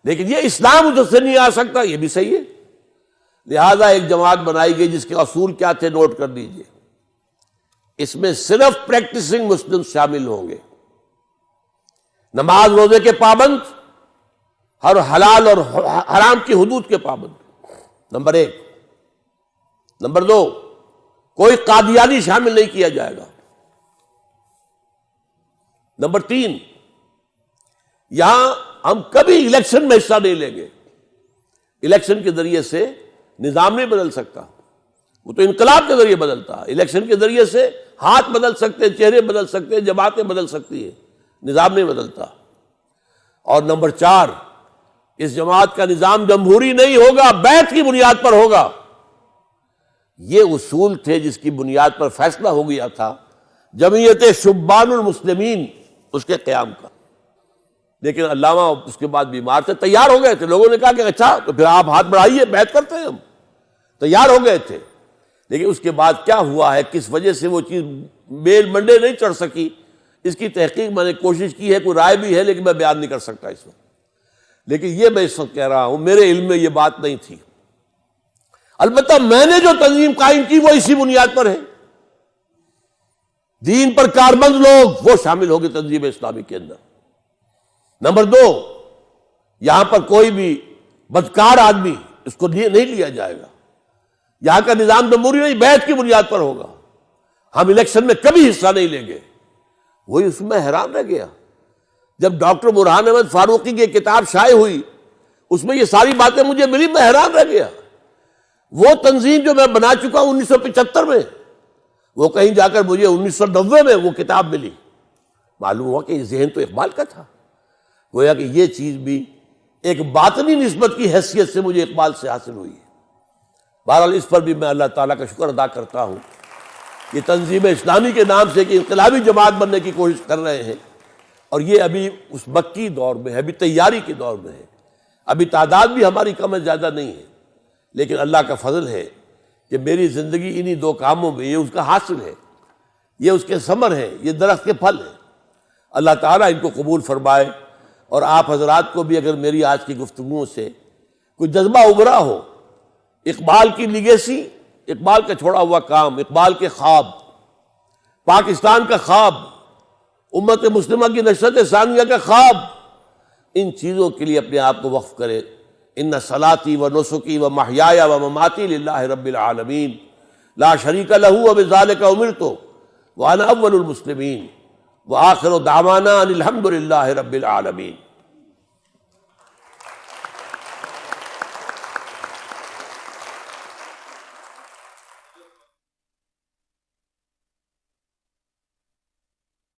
لیکن یہ اسلام ادھر سے نہیں آ سکتا، یہ بھی صحیح ہے۔ لہذا ایک جماعت بنائی گئی جس کے اصول کیا تھے نوٹ کر لیجئے۔ اس میں صرف پریکٹسنگ مسلم شامل ہوں گے، نماز روزے کے پابند، ہر حلال اور حرام کی حدود کے پابند، نمبر ایک۔ نمبر دو، کوئی قادیانی شامل نہیں کیا جائے گا۔ نمبر تین، یہاں ہم کبھی الیکشن میں حصہ نہیں لیں گے۔ الیکشن کے ذریعے سے نظام نہیں بدل سکتا، وہ تو انقلاب کے ذریعے بدلتا ہے۔ الیکشن کے ذریعے سے ہاتھ بدل سکتے ہیں، چہرے بدل سکتے ہیں، جماعتیں بدل سکتی ہیں، نظام نہیں بدلتا۔ اور نمبر چار، اس جماعت کا نظام جمہوری نہیں ہوگا، بیعت کی بنیاد پر ہوگا۔ یہ اصول تھے جس کی بنیاد پر فیصلہ ہو گیا تھا جمعیت شبان المسلمین اس کے قیام کا۔ لیکن علامہ اس کے بعد بیمار تھے، تیار ہو گئے تھے، لوگوں نے کہا کہ اچھا تو پھر آپ ہاتھ بڑھائیے، بیعت کرتے ہیں ہم، تیار ہو گئے تھے۔ لیکن اس کے بعد کیا ہوا ہے، کس وجہ سے وہ چیز میل منڈے نہیں چڑھ سکی، اس کی تحقیق میں نے کوشش کی ہے، کوئی رائے بھی ہے لیکن میں بیان نہیں کر سکتا اس وقت۔ لیکن یہ میں اس وقت کہہ رہا ہوں، میرے علم میں یہ بات نہیں تھی۔ البتہ میں نے جو تنظیم قائم کی وہ اسی بنیاد پر ہے، دین پر کاربند لوگ وہ شامل ہو گئے تنظیم اسلامی کے اندر۔ نمبر دو، یہاں پر کوئی بھی بدکار آدمی اس کو نہیں لیا جائے گا، یہاں کا نظام جمہوری نہیں، بیعت کی بنیاد پر ہوگا، ہم الیکشن میں کبھی حصہ نہیں لیں گے۔ وہی اس میں حیران رہ گیا جب ڈاکٹر برہان احمد فاروقی کی کتاب شائع ہوئی، اس میں یہ ساری باتیں مجھے ملی، میں حیران رہ گیا۔ وہ تنظیم جو میں بنا چکا ہوں 1975 میں، وہ کہیں جا کر مجھے 1990 میں وہ کتاب ملی۔ معلوم ہوا کہ یہ ذہن تو اقبال کا تھا، گویا کہ یہ چیز بھی ایک باطنی نسبت کی حیثیت سے مجھے اقبال سے حاصل ہوئی ہے۔ بہرحال اس پر بھی میں اللہ تعالیٰ کا شکر ادا کرتا ہوں کہ تنظیم اسلامی کے نام سے ایک انقلابی جماعت بننے کی کوشش کر رہے ہیں، اور یہ ابھی اس مکی دور میں ہے، ابھی تیاری کے دور میں ہے، ابھی تعداد بھی ہماری کم زیادہ نہیں ہے، لیکن اللہ کا فضل ہے کہ میری زندگی انہی دو کاموں میں، یہ اس کا حاصل ہے، یہ اس کے ثمر ہیں، یہ درخت کے پھل ہیں۔ اللہ تعالیٰ ان کو قبول فرمائے، اور آپ حضرات کو بھی اگر میری آج کی گفتگو سے کوئی جذبہ ابھرا ہو، اقبال کی لیگیسی، اقبال کا چھوڑا ہوا کام، اقبال کے خواب، پاکستان کا خواب، امت مسلمہ کی نشرت ثانیہ کا خواب، ان چیزوں کے لیے اپنے آپ کو وقف کرے۔ ان صلاتی و نسکی و محیای و مماتی للہ رب العالمین لا شریک لہ وبذالک امرت وانا اول المسلمین وآخر دعوانا ان الحمد للہ رب العالمین۔